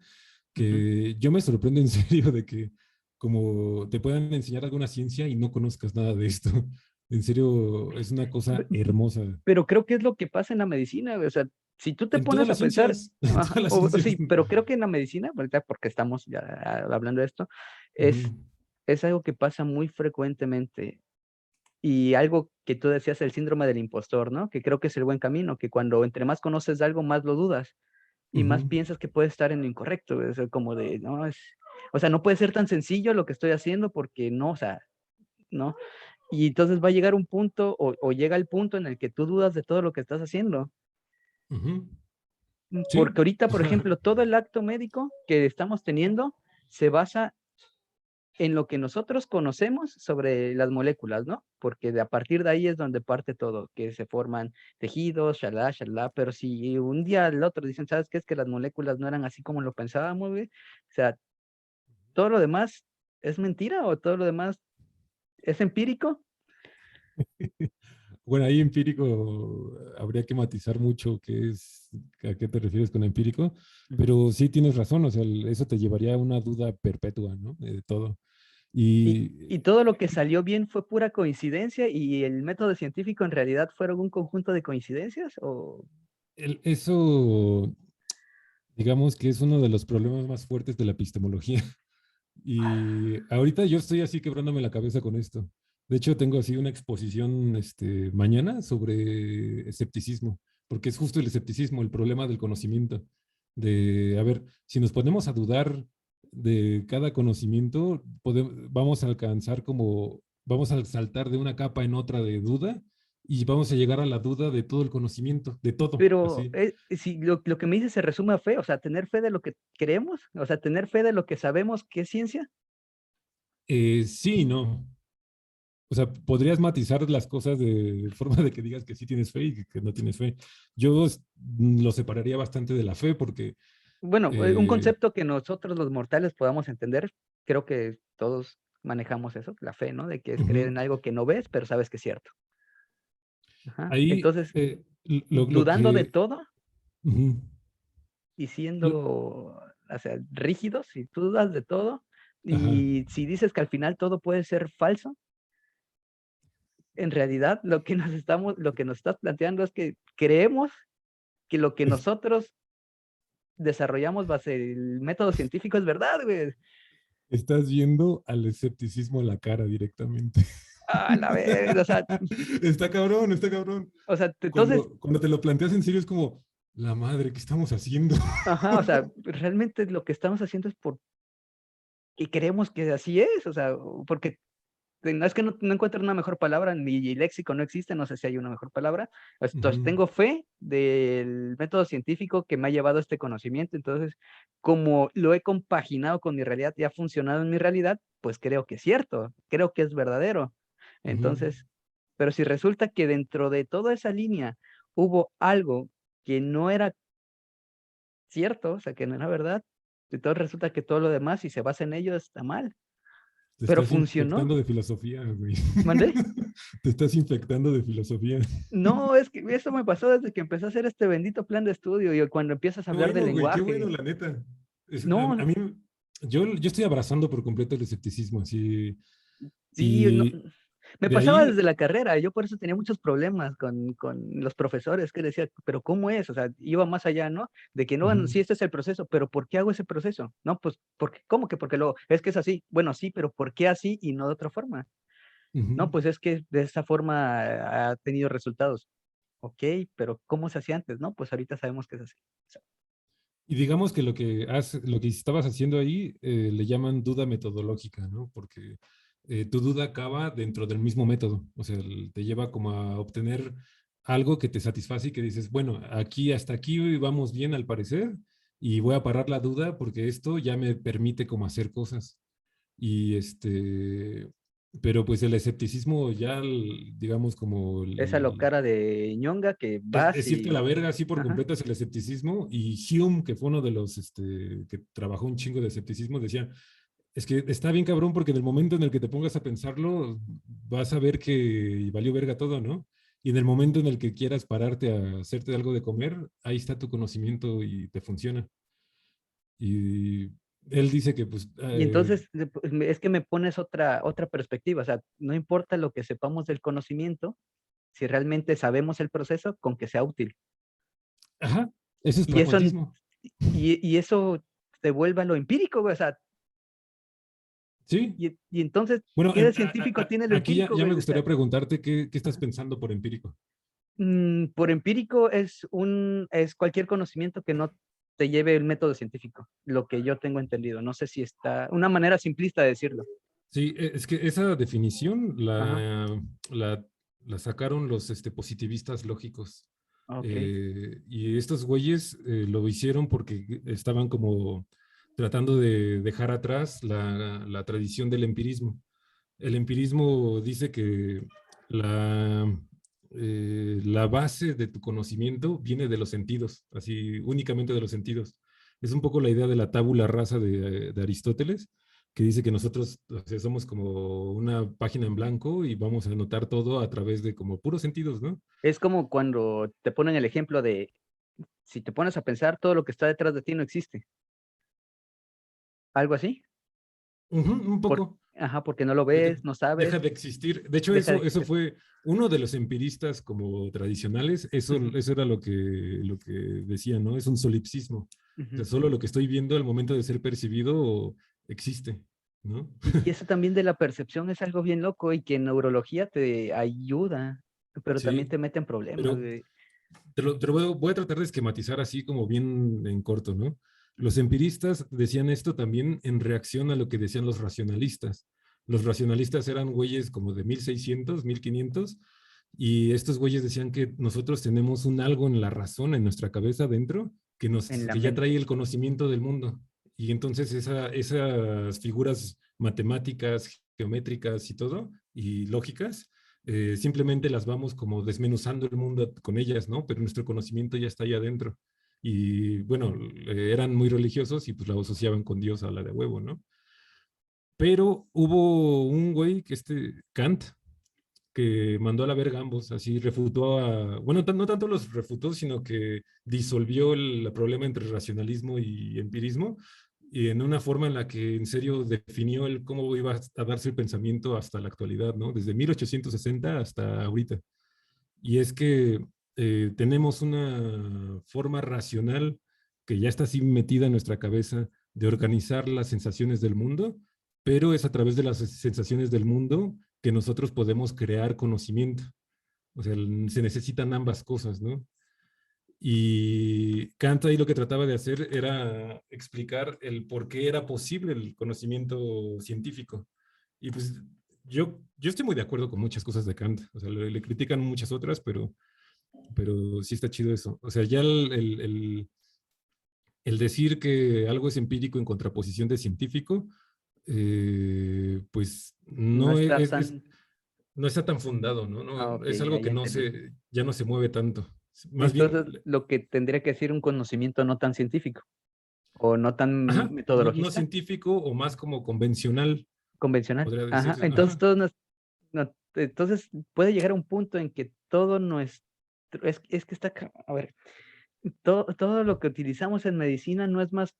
ujú. que yo me sorprendo en serio de que como te puedan enseñar alguna ciencia y no conozcas nada de esto. En serio, es una cosa hermosa. Pero creo que es lo que pasa en la medicina, güey, o sea, si tú te En todas pones a las pensar, ciencias, en ajá, todas las ciencias. sí, pero creo que en la medicina, ahorita porque estamos ya hablando de esto, Ujú, es algo que pasa muy frecuentemente y algo que tú decías, el síndrome del impostor, ¿no? Que creo que es el buen camino, que cuando entre más conoces de algo, más lo dudas y más ujú, piensas que puede estar en lo incorrecto, güey, o sea, como de, no, o sea, no puede ser tan sencillo lo que estoy haciendo porque no, o sea, no. Y entonces va a llegar un punto o llega el punto en el que tú dudas de todo lo que estás haciendo. ujú. Porque Sí. ahorita, por ejemplo, todo el acto médico que estamos teniendo se basa en lo que nosotros conocemos sobre las moléculas, ¿no? Porque a partir de ahí es donde parte todo, que se forman tejidos, shalá, shalá, pero si un día al otro dicen, ¿sabes qué? Es que las moléculas no eran así como lo pensábamos, güey. O sea, todo lo demás es mentira o todo lo demás es empírico. Bueno, ahí empírico habría que matizar mucho a qué te refieres con empírico, Ujú. pero sí tienes razón, o sea, eso te llevaría a una duda perpetua, ¿no? De todo. Y todo lo que salió bien fue pura coincidencia y el método científico en realidad fueron un conjunto de coincidencias o... Eso, digamos que es uno de los problemas más fuertes de la epistemología. Y ahorita yo estoy así quebrándome la cabeza con esto. De hecho, tengo así una exposición mañana sobre escepticismo, porque es justo el escepticismo, el problema del conocimiento. A ver, si nos ponemos a dudar de cada conocimiento, vamos a alcanzar vamos a saltar de una capa en otra de duda y vamos a llegar a la duda de todo el conocimiento, de todo, Pero así. si lo que me dice se resume a fe, o sea, tener fe de lo que creemos, o sea, tener fe de lo que sabemos que es ciencia. Sí, y no. O sea, podrías matizar las cosas de forma de que digas que sí tienes fe y que no tienes fe. Yo lo separaría bastante de la fe porque Bueno, un eh, concepto que nosotros los mortales podamos entender, creo que todos manejamos eso, la fe, ¿no? De que es creer ujú, en algo que no ves, pero sabes que es cierto. Ajá. ahí Entonces, lo dudando de que... todo ujú, y lo- siendo, o sea, rígidos, si tú dudas de todo ajá, y si dices que al final todo puede ser falso, en realidad lo que nos estás planteando es que creemos que lo que es- nosotros desarrollamos base el método científico es verdad, güey. estás viendo al escepticismo a la cara directamente. A la vez, Está cabrón, está cabrón. entonces, Cuando te lo planteas en serio es como, la madre, ¿qué estamos haciendo? ajá, o sea, realmente lo que estamos haciendo es porque creemos que así es, o sea, porque no es que no encuentro una mejor palabra, en mi léxico no existe, no sé si hay una mejor palabra. Entonces, Ujú, tengo fe del método científico que me ha llevado a este conocimiento. Entonces, como lo he compaginado con mi realidad y ha funcionado en mi realidad, pues creo que es cierto, creo que es verdadero. ujú, Entonces, pero si resulta que dentro de toda esa línea hubo algo que no era cierto, o sea, que no era verdad, entonces resulta que todo lo demás, si se basa en ello, está mal. Te Pero estás funcionó. infectando de filosofía, güey. ¿Mandé? Te estás infectando de filosofía. No, es que eso me pasó desde que empecé a hacer este bendito plan de estudio y cuando empiezas a Qué hablar de bueno, güey, qué bueno, lenguaje. la neta. A No, mí, yo estoy abrazando por completo el escepticismo, así. sí, no, Y me de pasaba ahí, desde la carrera, yo por eso tenía muchos problemas con los profesores que decía, pero ¿cómo es? O sea, iba más allá, ¿no? De que no, bueno, ujú, sí, este es el proceso, pero ¿por qué hago ese proceso? No, pues, porque, ¿cómo que? Porque lo, es que es así. Bueno, sí, pero ¿por qué así y no de otra forma? ujú. No, pues es que de esa forma ha tenido resultados. Ok, pero ¿cómo se hacía antes? No, pues ahorita sabemos que es así. Y digamos que lo que estabas haciendo ahí le llaman duda metodológica, ¿no? Porque tu duda acaba dentro del mismo método, o sea, te lleva como a obtener algo que te satisface y que dices, bueno, aquí hasta aquí vamos bien al parecer y voy a parar la duda porque esto ya me permite como hacer cosas. Y pero pues el escepticismo ya, digamos, como Esa cara de ñonga que vas es irte a la y... verga así por Ajá. completo es el escepticismo. Y Hume, que fue uno de los que trabajó un chingo de escepticismo, decía, es que está bien cabrón porque en el momento en el que te pongas a pensarlo, vas a ver que valió verga todo, ¿no? Y en el momento en el que quieras pararte a hacerte algo de comer, ahí está tu conocimiento y te funciona. Y él dice que pues Y entonces es que me pones otra perspectiva, o sea, no importa lo que sepamos del conocimiento, si realmente sabemos el proceso, con que sea útil. ajá, ese es Y eso, pragmatismo. y eso te vuelve a lo empírico, güey, o sea, Sí. y entonces, Bueno, ¿qué de científico tiene lo aquí empírico, ya me güey? O sea, gustaría preguntarte qué estás ajá. pensando por empírico. Por empírico es cualquier conocimiento que no te lleve el método científico, lo que yo tengo entendido. No sé si está, una manera simplista de decirlo. Sí, es que esa definición Ajá, la, la sacaron los positivistas lógicos. ok. Y estos güeyes lo hicieron porque estaban como tratando de dejar atrás la tradición del empirismo. El empirismo dice que la, la base de tu conocimiento viene de los sentidos, así únicamente de los sentidos. Es un poco la idea de la tabula rasa de Aristóteles, que dice que nosotros, o sea, somos como una página en blanco y vamos a anotar todo a través de como puros sentidos, ¿no? Es como cuando te ponen el ejemplo de, si te pones a pensar, todo lo que está detrás de ti no existe. ¿Algo así? Ujú, un Por, poco. ajá, porque no lo Porque ves, no sabes, deja de existir. De hecho, deja de eso existir. fue uno de los empiristas como tradicionales, Ujú, eso era lo que decía, ¿no? Es un solipsismo. O sea, ujú. solo lo que estoy viendo al momento de ser percibido existe, ¿no? Y eso también de la percepción es algo bien loco y que en neurología te ayuda, pero también Sí, te mete en problemas, pero güey. te lo voy a tratar de esquematizar así como bien en corto, ¿no? Los empiristas decían esto también en reacción a lo que decían los racionalistas. Los racionalistas eran güeyes como de 1600, 1500, y estos güeyes decían que nosotros tenemos un algo en la razón, en nuestra cabeza dentro, En la que ya trae mente. el conocimiento del mundo. Y entonces esas figuras matemáticas, geométricas y todo, y lógicas, simplemente las vamos como desmenuzando el mundo con ellas, ¿no? Pero nuestro conocimiento ya está ahí adentro. Y bueno, eran muy religiosos y pues la asociaban con Dios a la de huevo, ¿no? Pero hubo un güey, que Kant, que mandó a la verga ambos, así refutó a, bueno, no tanto los refutó, sino que disolvió el problema entre racionalismo y empirismo, y en una forma en la que en serio definió el cómo iba a darse el pensamiento hasta la actualidad, ¿no? Desde 1860 hasta ahorita. Y es que tenemos una forma racional que ya está así metida en nuestra cabeza de organizar las sensaciones del mundo, pero es a través de las sensaciones del mundo que nosotros podemos crear conocimiento. O sea, se necesitan ambas cosas, ¿no? Y Kant ahí lo que trataba de hacer era explicar el por qué era posible el conocimiento científico. Y pues yo estoy muy de acuerdo con muchas cosas de Kant. O sea, le critican muchas otras, pero sí está chido eso. O sea, ya el decir que algo es empírico en contraposición de científico, pues No no está es, tan... no está tan fundado, ¿no? Ah, No, ok, es ya, algo ya que entendí. ya no se mueve tanto. Más bien, Entonces, lo que tendría que decir un conocimiento no tan científico o no tan ajá, no, no metodologista, científico o más como convencional, convencional. podría Ajá, decirse. entonces Ajá, todo entonces puede llegar a un punto en que todo nuestro, es que está, a ver, todo lo que utilizamos en medicina no es más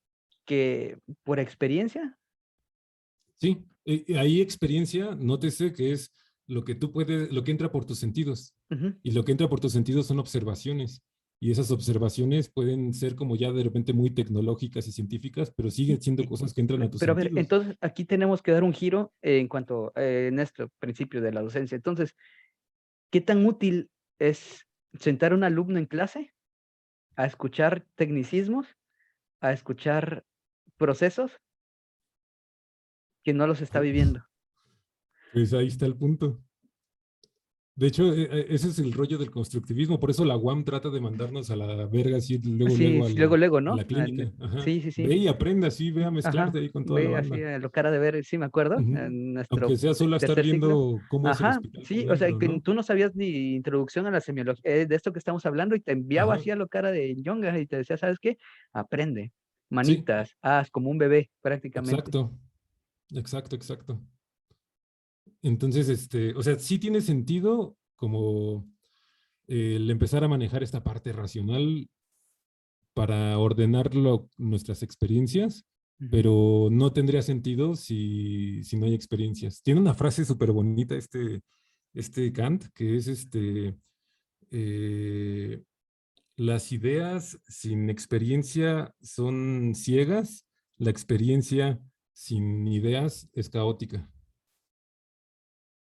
que por experiencia. sí, ahí experiencia, nótese que es lo que tú puedes, lo que entra por tus sentidos. Ujú. Y lo que entra por tus sentidos son observaciones. Y esas observaciones pueden ser como ya de repente muy tecnológicas y científicas, pero siguen siendo Y- cosas que entran a tus pero a ver, sentidos. entonces aquí tenemos que dar un giro en cuanto a nuestro principio de la docencia. Entonces, ¿qué tan útil es sentar a un alumno en clase a escuchar tecnicismos, a escuchar procesos que no los está viviendo? Pues ahí está el punto. De hecho, ese es el rollo del constructivismo. Por eso la UAM trata de mandarnos a la verga así luego, Sí, luego sí, luego, luego, a ¿no? la clínica. Ajá. Sí, sí, sí. Ve y aprende así, ve a mezclarte Ajá, ahí con toda la ve así banda. a lo cara de ver, sí me acuerdo, Ujú. en Aunque nuestro sea solo a estar tercer ciclo. viendo cómo es el Ajá, hospital por sí, o sea, dentro, que ¿no? tú no sabías ni introducción a la semiología, de esto que estamos hablando, y te enviaba Ajá. así a lo cara de ñonga y te decía, ¿sabes qué? Aprende, Sí, manitas, haz como un bebé prácticamente. exacto, exacto, exacto. Entonces, o sea, sí tiene sentido como el empezar a manejar esta parte racional para ordenar nuestras experiencias, Ujú. pero no tendría sentido si no hay experiencias. Tiene una frase súper bonita Kant, que es eh, las ideas sin experiencia son ciegas, la experiencia sin ideas es caótica.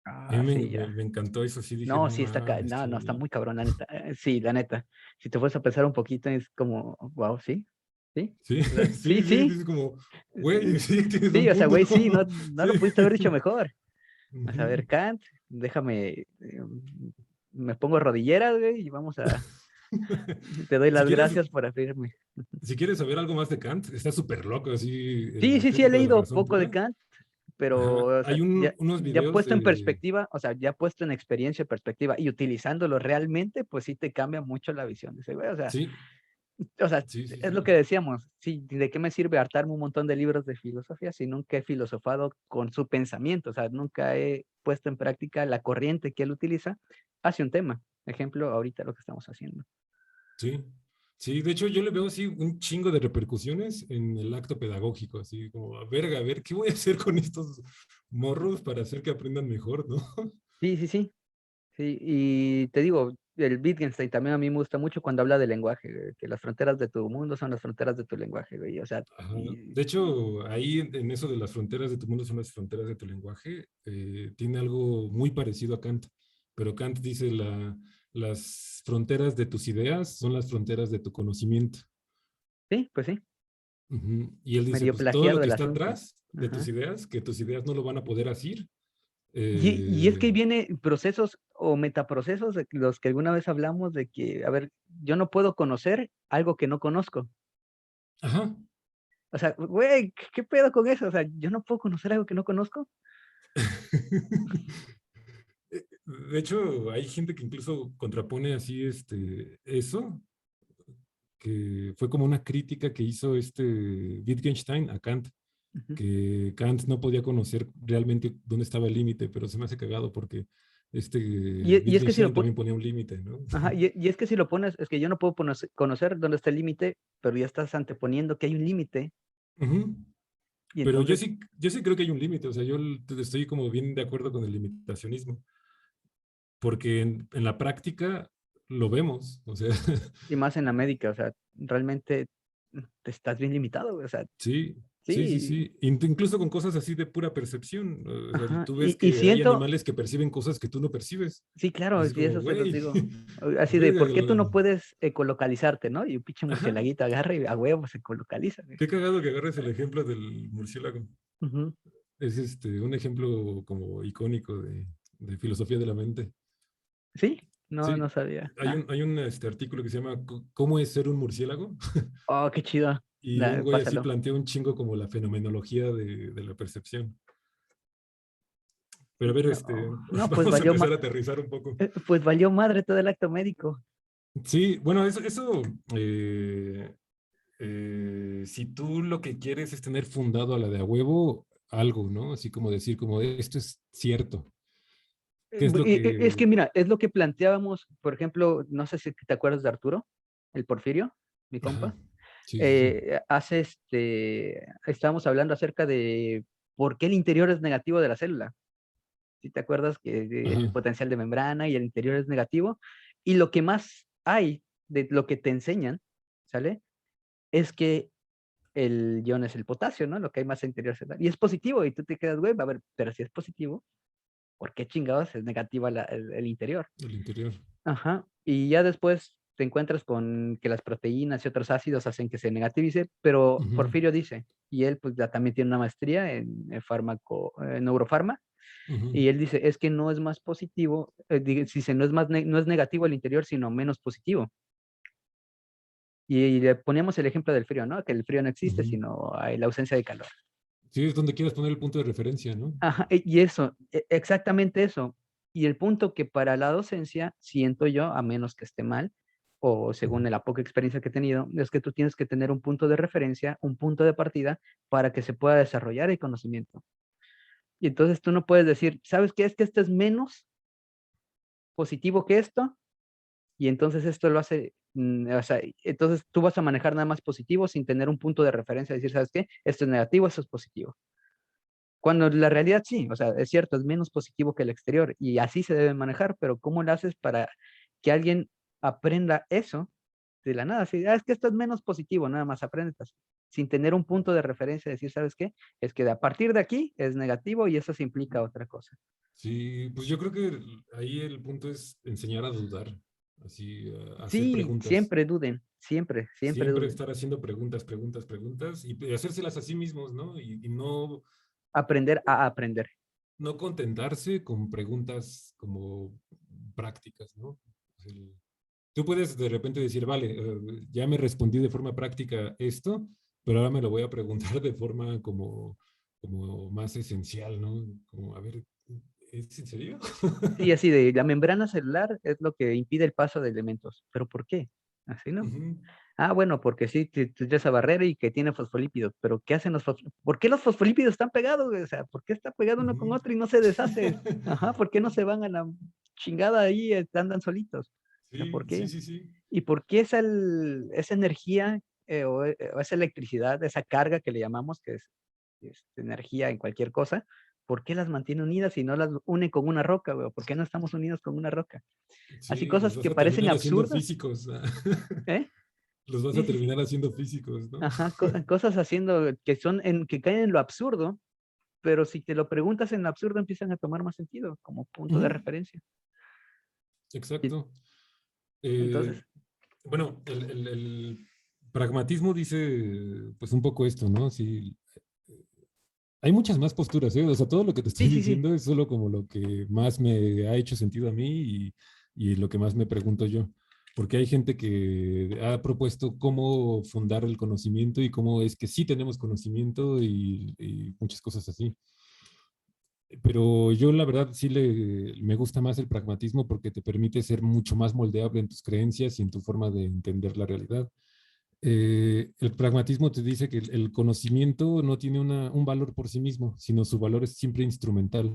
A mí Ah, sí, ya. me encantó eso, sí dije, No, no sí, mames, no, no, está chale. muy cabrón, la neta. Sí, la neta. Si te fueres a pensar un poquito, es como, wow, sí, sí. Sí, O sea, sí, sí, sí, sí. dices como, güey, sí, tienes un Sí, o sea, punto. güey, sí, no, no Sí. lo pudiste haber dicho mejor. A Ujú. saber, Kant, déjame, me pongo rodilleras, güey, y te doy Si las quieres, gracias por abrirme. si quieres saber algo más de Kant, está súper loco, así, Sí, el sí, sí, he estético de la leído razón poco de pura. Kant, pero Ajá. o sea, Hay unos ya videos puesto en de, perspectiva, o sea, ya puesto en experiencia, perspectiva y utilizándolo realmente, pues sí te cambia mucho la visión de ese güey. O sea, sí, O sea, Sí, sí, es lo sí. que decíamos. Sí, ¿de qué me sirve hartarme un montón de libros de filosofía si nunca he filosofado con su pensamiento? O sea, nunca he puesto en práctica la corriente que él utiliza hacia un tema. Ejemplo, ahorita lo que estamos haciendo. Sí, sí, de hecho yo le veo así un chingo de repercusiones en el acto pedagógico, así como, a ver, ¿qué voy a hacer con estos morros para hacer que aprendan mejor, ¿no? Sí, sí, sí. Sí, y te digo, el Wittgenstein también a mí me gusta mucho cuando habla de lenguaje, que las fronteras de tu mundo son las fronteras de tu lenguaje, güey. O sea, Ajá. y, De hecho, ahí en eso de las fronteras de tu mundo son las fronteras de tu lenguaje, tiene algo muy parecido a Kant, pero Kant dice las fronteras de tus ideas son las fronteras de tu conocimiento. sí, pues sí, Ujú. Y él dice, medio pues todo lo plagiado que el está asunto. atrás de tus Ajá. ideas, que tus ideas no lo van a poder hacer. Y es que ahí eh, viene procesos o metaprocesos de los que alguna vez hablamos de que, a ver, yo no puedo conocer algo que no conozco. ajá. O sea, güey, ¿qué pedo con eso? O sea, yo no puedo conocer algo que no conozco. De hecho, hay gente que incluso contrapone así eso, que fue como una crítica que hizo Wittgenstein a Kant, Ujú. que Kant no podía conocer realmente dónde estaba el límite, pero se me hace cagado porque Y es que si lo Wittgenstein pones, también ponía un límite, ¿no? ajá, y es que si lo pones, es que yo no puedo conocer dónde está el límite, pero ya estás anteponiendo que hay un límite. Ujú. Y Pero entonces, yo sí creo que hay un límite, o sea, estoy como bien de acuerdo con el limitacionismo, porque en la práctica lo vemos, o sea, y más en la médica, o sea, realmente te estás bien limitado, güey. O sea, sí, sí, sí, sí, sí. Incluso con cosas así de pura percepción. O sea, ajá. tú ves Y que hay siento, animales que perciben cosas que tú no percibes. sí, claro, Así sí, como, eso se los güey, digo. Así de, verga. ¿por qué tú no puedes ecolocalizarte, no? Y un pinche Ajá. murcielaguito agarra y a huevo se ecolocaliza, güey. Qué cagado que agarres el ejemplo del murciélago. Ujú. Es un ejemplo como icónico de filosofía de la mente. Sí, no, Sí, no sabía. Ah, hay un artículo que se llama ¿Cómo es ser un murciélago? oh, qué chido. Y un güey así Pásalo. plantea un chingo como la fenomenología de la percepción. Pero a ver, No, no, pues vamos a empezar a aterrizar un poco. pues valió madre todo el acto médico. Sí, bueno, si tú lo que quieres es tener fundado a la de a huevo algo, ¿no? Así como decir, como esto es cierto. ¿Qué es lo Es que que... mira, es lo que planteábamos, por ejemplo, no sé si te acuerdas de Arturo, el Porfirio, mi Ajá, compa. sí, sí, sí. Estábamos hablando acerca de por qué el interior es negativo de la célula. Si te acuerdas que el Ajá, potencial de membrana y el interior es negativo, y lo que más hay de lo que te enseñan, ¿sale? Es que el ion es el potasio, ¿no? Lo que hay más en interior celular. Y es positivo, y tú te quedas, güey, a ver, pero si es positivo, ¿por qué chingados es negativa el interior? el interior. Ajá. Y ya después te encuentras con que las proteínas y otros ácidos hacen que se negativice, pero Ujú, Porfirio dice, y él pues ya también tiene una maestría en fármaco, neurofarma, ujú. y él dice, es que no es más positivo, dice, no es no es negativo el interior, sino menos positivo. Y le poníamos el ejemplo del frío, ¿no? Que el frío no existe, Ujú. sino hay la ausencia de calor. Sí, es donde quieras poner el punto de referencia, ¿no? Ajá, y eso, exactamente eso. Y el punto que para la docencia, siento yo, a menos que esté mal, o según Ujú. la poca experiencia que he tenido, es que tú tienes que tener un punto de referencia, un punto de partida para que se pueda desarrollar el conocimiento. Y entonces tú no puedes decir, ¿sabes qué? Es que esto es menos positivo que esto, y entonces esto lo hace, o sea, entonces tú vas a manejar nada más positivo sin tener un punto de referencia, decir, ¿sabes qué? Esto es negativo, esto es positivo. Cuando la realidad sí, o sea, es cierto, es menos positivo que el exterior y así se debe manejar, pero ¿cómo lo haces para que alguien aprenda eso de la nada? Si, es que esto es menos positivo, nada más aprendes, sin tener un punto de referencia, decir, ¿sabes qué? Es que a partir de aquí es negativo y eso se implica otra cosa. Sí, pues yo creo que ahí el punto es enseñar a dudar, así, a hacer Sí, preguntas. siempre duden, siempre, siempre Siempre duden. estar haciendo preguntas, preguntas, preguntas y hacérselas a sí mismos, ¿no? Y no, Aprender a aprender. no contentarse con preguntas como prácticas, ¿no? El- Tú puedes de repente decir, vale, ya me respondí de forma práctica esto, pero ahora me lo voy a preguntar de forma como más esencial, ¿no? Como, a ver, ¿es en serio? Sí, así de la membrana celular es lo que impide el paso de elementos. ¿Pero por qué? Así, ¿no? Ujú. Bueno, porque sí, tiene esa barrera y que tiene fosfolípidos, pero ¿qué hacen los fosfolípidos? ¿Por qué los fosfolípidos están pegados, güey? O sea, ¿por qué está pegado uno con Ujú. otro y no se deshace? Ajá, ¿por qué no se van a la chingada ahí, andan solitos? O sea, ¿por Sí, sí, qué? sí, sí. ¿Y por qué esa energía o esa electricidad, esa carga que le llamamos, que es energía en cualquier cosa, ¿por qué las mantiene unidas y no las une con una roca, güey? ¿Por qué no estamos unidos con una roca? Así Sí, los cosas vas que a parecen terminar haciendo absurdas, físicos. ¿eh? Los vas Sí, a sí, sí. terminar haciendo físicos, ¿no? Ajá, cosas haciendo que caen en lo absurdo, pero si te lo preguntas en lo absurdo empiezan a tomar más sentido como punto de Ujú. referencia. Y Exacto. Eh, entonces, bueno, el pragmatismo dice, pues un poco esto, ¿no? Sí, hay muchas más posturas, ¿eh? O sea, todo lo que te estoy sí, sí, sí, diciendo es solo como lo que más me ha hecho sentido a mí y lo que más me pregunto yo. Porque hay gente que ha propuesto cómo fundar el conocimiento y cómo es que sí tenemos conocimiento y muchas cosas así. Pero yo la verdad sí me gusta más el pragmatismo porque te permite ser mucho más moldeable en tus creencias y en tu forma de entender la realidad. El pragmatismo te dice que el conocimiento no tiene un valor por sí mismo, sino su valor es siempre instrumental.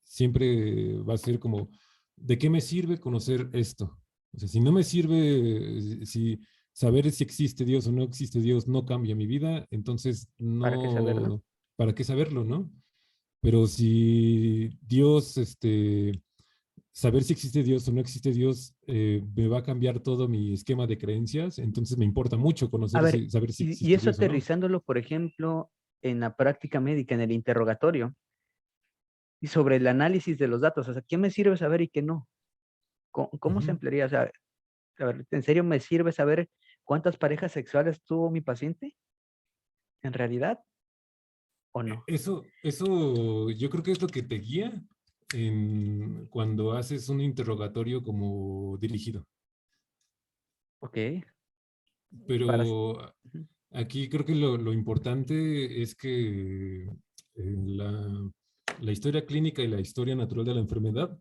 Siempre va a ser como, ¿de qué me sirve conocer esto? O sea, si no me sirve, si saber si existe Dios o no existe Dios no cambia mi vida, entonces ¿para qué saberlo? no, ¿para qué saberlo, no? Pero si Dios, saber si existe Dios o no existe Dios, me va a cambiar todo mi esquema de creencias, entonces me importa mucho A conocer, ver, saber si y existe eso Dios o no. aterrizándolo, por ejemplo, en la práctica médica, en el interrogatorio, y sobre el análisis de los datos, o sea, ¿qué me sirve saber y qué no? ¿Cómo se Ujú. emplearía? O sea, a ver, ¿en serio me sirve saber cuántas parejas sexuales tuvo mi paciente? ¿En realidad o no? Eso yo creo que es lo que te guía cuando haces un interrogatorio como dirigido. Ok, para... Pero Ujú. aquí creo que lo importante es que la historia clínica y la historia natural de la enfermedad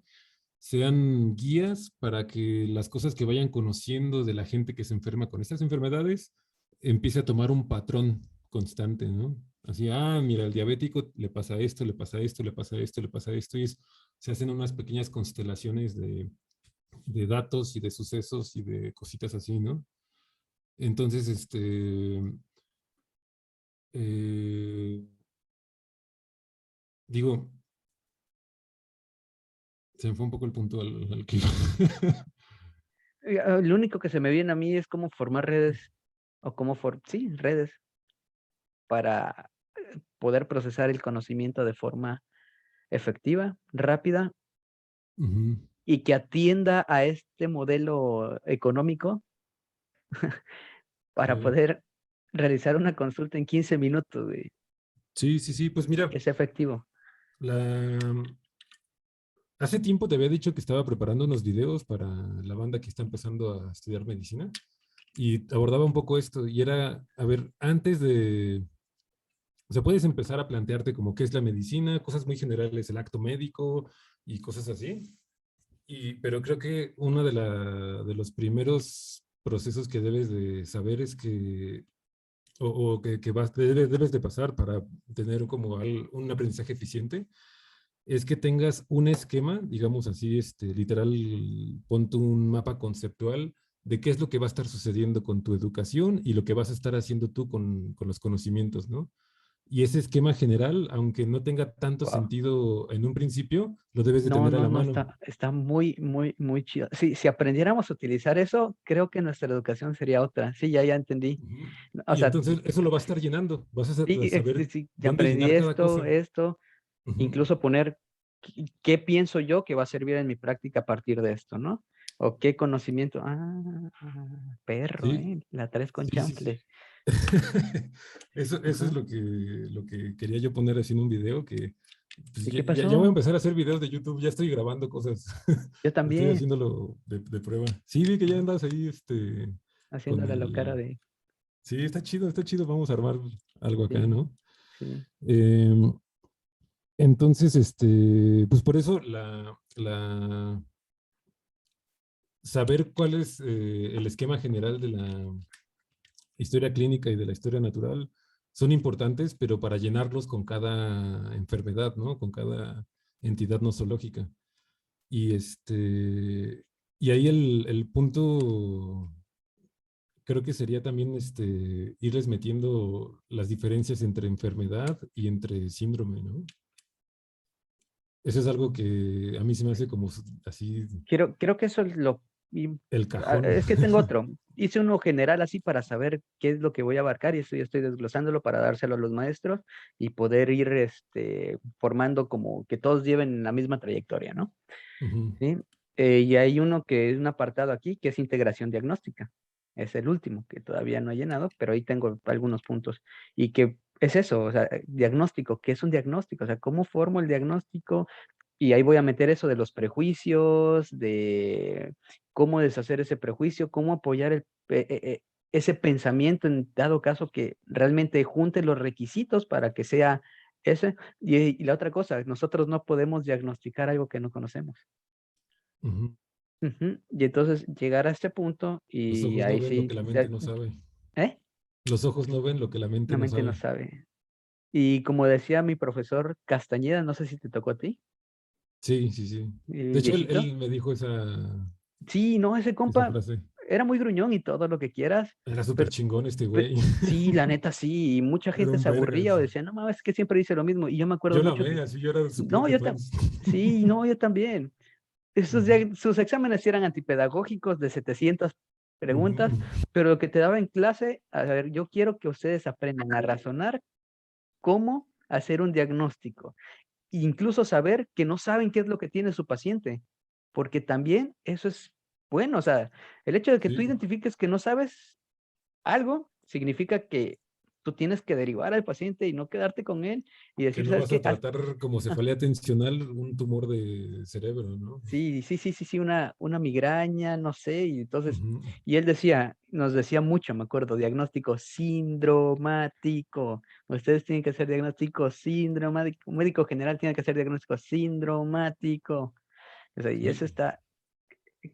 sean guías para que las cosas que vayan conociendo de la gente que se enferma con estas enfermedades empiece a tomar un patrón constante, ¿no? Así, mira, al diabético le pasa esto, le pasa esto, le pasa esto, le pasa esto, se hacen unas pequeñas constelaciones de datos y de sucesos y de cositas así, ¿no? Entonces, eh, digo, se me fue un poco el punto al que... Lo único que se me viene a mí es cómo formar redes, o sí, redes, para poder procesar el conocimiento de forma efectiva, rápida Ujú. y que atienda a este modelo económico para Sí. poder realizar una consulta en 15 minutos, güey, Sí, sí, sí, pues y mira, que sea efectivo. la, hace tiempo te había dicho que estaba preparando unos videos para la banda que está empezando a estudiar medicina y abordaba un poco esto y era, a ver, o sea, puedes empezar a plantearte como qué es la medicina, cosas muy generales, el acto médico y cosas así, pero creo que uno de los primeros procesos que debes de saber es que, o que debes de pasar para tener como un aprendizaje eficiente, es que tengas un esquema, digamos así, literal, ponte un mapa conceptual de qué es lo que va a estar sucediendo con tu educación y lo que vas a estar haciendo tú con los conocimientos, ¿no? Y ese esquema general, aunque no tenga tanto Wow. sentido en un principio, lo debes de No, tener a no, la no, mano. está muy, muy, muy chido. Sí, si aprendiéramos a utilizar eso, creo que nuestra educación sería otra. Sí, ya entendí. Ujú. O Y sea, entonces eso lo va a estar llenando, vas sí, a sí, saber sí, ya dónde aprendí llenar cada esto, cosa. esto, Ujú. incluso poner qué pienso yo que va a servir en mi práctica a partir de esto, ¿no? O qué conocimiento. Perro, Sí, la traes con sí, sí, sí. chanfle. Eso es Ajá. lo que quería yo poner así en un video, que pues, ¿Y qué ya voy a pasó? empezar a hacer videos de YouTube, ya estoy grabando cosas, Yo estoy también, haciéndolo de prueba. Sí, vi que ya ajá, andas ahí, con haciéndole la cara el... de, Sí, está chido, vamos a armar algo acá, sí, ¿no? sí. Em, entonces, pues por eso saber cuál es el esquema general historia clínica y de la historia natural son importantes, pero para llenarlos con cada enfermedad, ¿no? Con cada entidad nosológica. Y, y ahí el punto creo que sería también irles metiendo las diferencias entre enfermedad y entre síndrome, ¿no? Eso es algo que a mí se me hace como así Creo que eso es lo... el cajón. Es que tengo otro. Hice uno general así para saber qué es lo que voy a abarcar y eso ya estoy desglosándolo para dárselo a los maestros y poder ir formando como que todos lleven la misma trayectoria, ¿no? Ujú. ¿Sí? Y hay uno que es un apartado aquí que es integración diagnóstica. Es el último que todavía no he llenado, pero ahí tengo algunos puntos. Y que es eso, o sea, diagnóstico, ¿qué es un diagnóstico? O sea, ¿cómo formo el diagnóstico? Y ahí voy a meter eso de los prejuicios, de cómo deshacer ese prejuicio, cómo apoyar ese pensamiento en dado caso que realmente junte los requisitos para que sea ese. Y la otra cosa, nosotros no podemos diagnosticar algo que no conocemos. Ujú. Ujú. Y entonces llegar a este punto Los y ojos no ahí ven lo sí, que la mente no sabe. ¿eh? Los ojos no ven lo que la mente La no mente no sabe. sabe. Y como decía mi profesor Castañeda, no sé si te tocó a ti, Sí, sí, sí. De el hecho, viejito. él me dijo Sí, no, ese esa compa frase. era muy gruñón y todo lo que quieras, Era súper pero, chingón este güey. sí, la neta sí, y mucha Era gente un se aburría vergas. o decía, no mames, es que siempre dice lo mismo. Y yo me acuerdo Yo la mucho amé, que, así yo era su no, puto fan. sí, no, yo también. Sus exámenes sí eran antipedagógicos de 700 preguntas, Ujú. pero lo que te daba en clase, a ver, yo quiero que ustedes aprendan a razonar cómo hacer un diagnóstico, incluso saber que no saben qué es lo que tiene su paciente, porque también eso es bueno, o sea, el hecho de que tú Sí. identifiques que no sabes algo, significa que tú tienes que derivar al paciente y no quedarte con él y Que decir, no ¿sabes vas qué? a tratar como cefalea tensional un tumor de cerebro, ¿no? Sí, sí, sí, sí, sí, una migraña, no sé, y entonces, Ujú. y él decía, nos decía mucho, me acuerdo, diagnóstico sindromático. Ustedes tienen que hacer diagnóstico sindromático, un médico general tiene que hacer diagnóstico sindromático. O sea, y eso Sí, está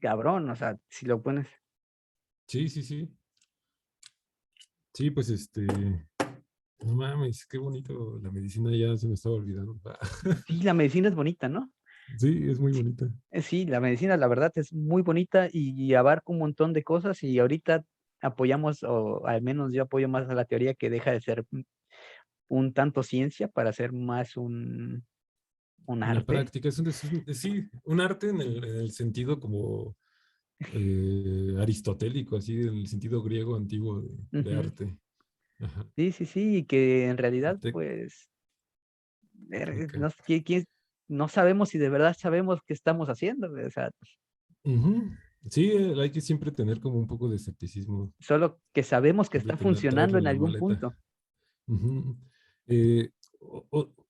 cabrón, o sea, si lo pones. sí, sí, sí. Sí, pues no mames, qué bonito. La medicina ya se me estaba olvidando. Sí, la medicina es bonita, ¿no? Sí, es muy Sí, bonita. sí, la medicina, la verdad, es muy bonita y abarca un montón de cosas y ahorita apoyamos, o al menos yo apoyo más a la teoría que deja de ser un tanto ciencia para ser más un Una arte. práctica, sí, un arte en el sentido como aristotélico, así, en el sentido griego antiguo de Ujú. arte. Ajá. Sí, sí, sí, y que en De realidad, pues, técnica. no, no sabemos si de verdad sabemos qué estamos haciendo, o sea, Ujú. Sí, hay que siempre tener como un poco de escepticismo, solo que sabemos que siempre está tener, funcionando traerlo en en la algún maleta. punto. Ujú. Eh,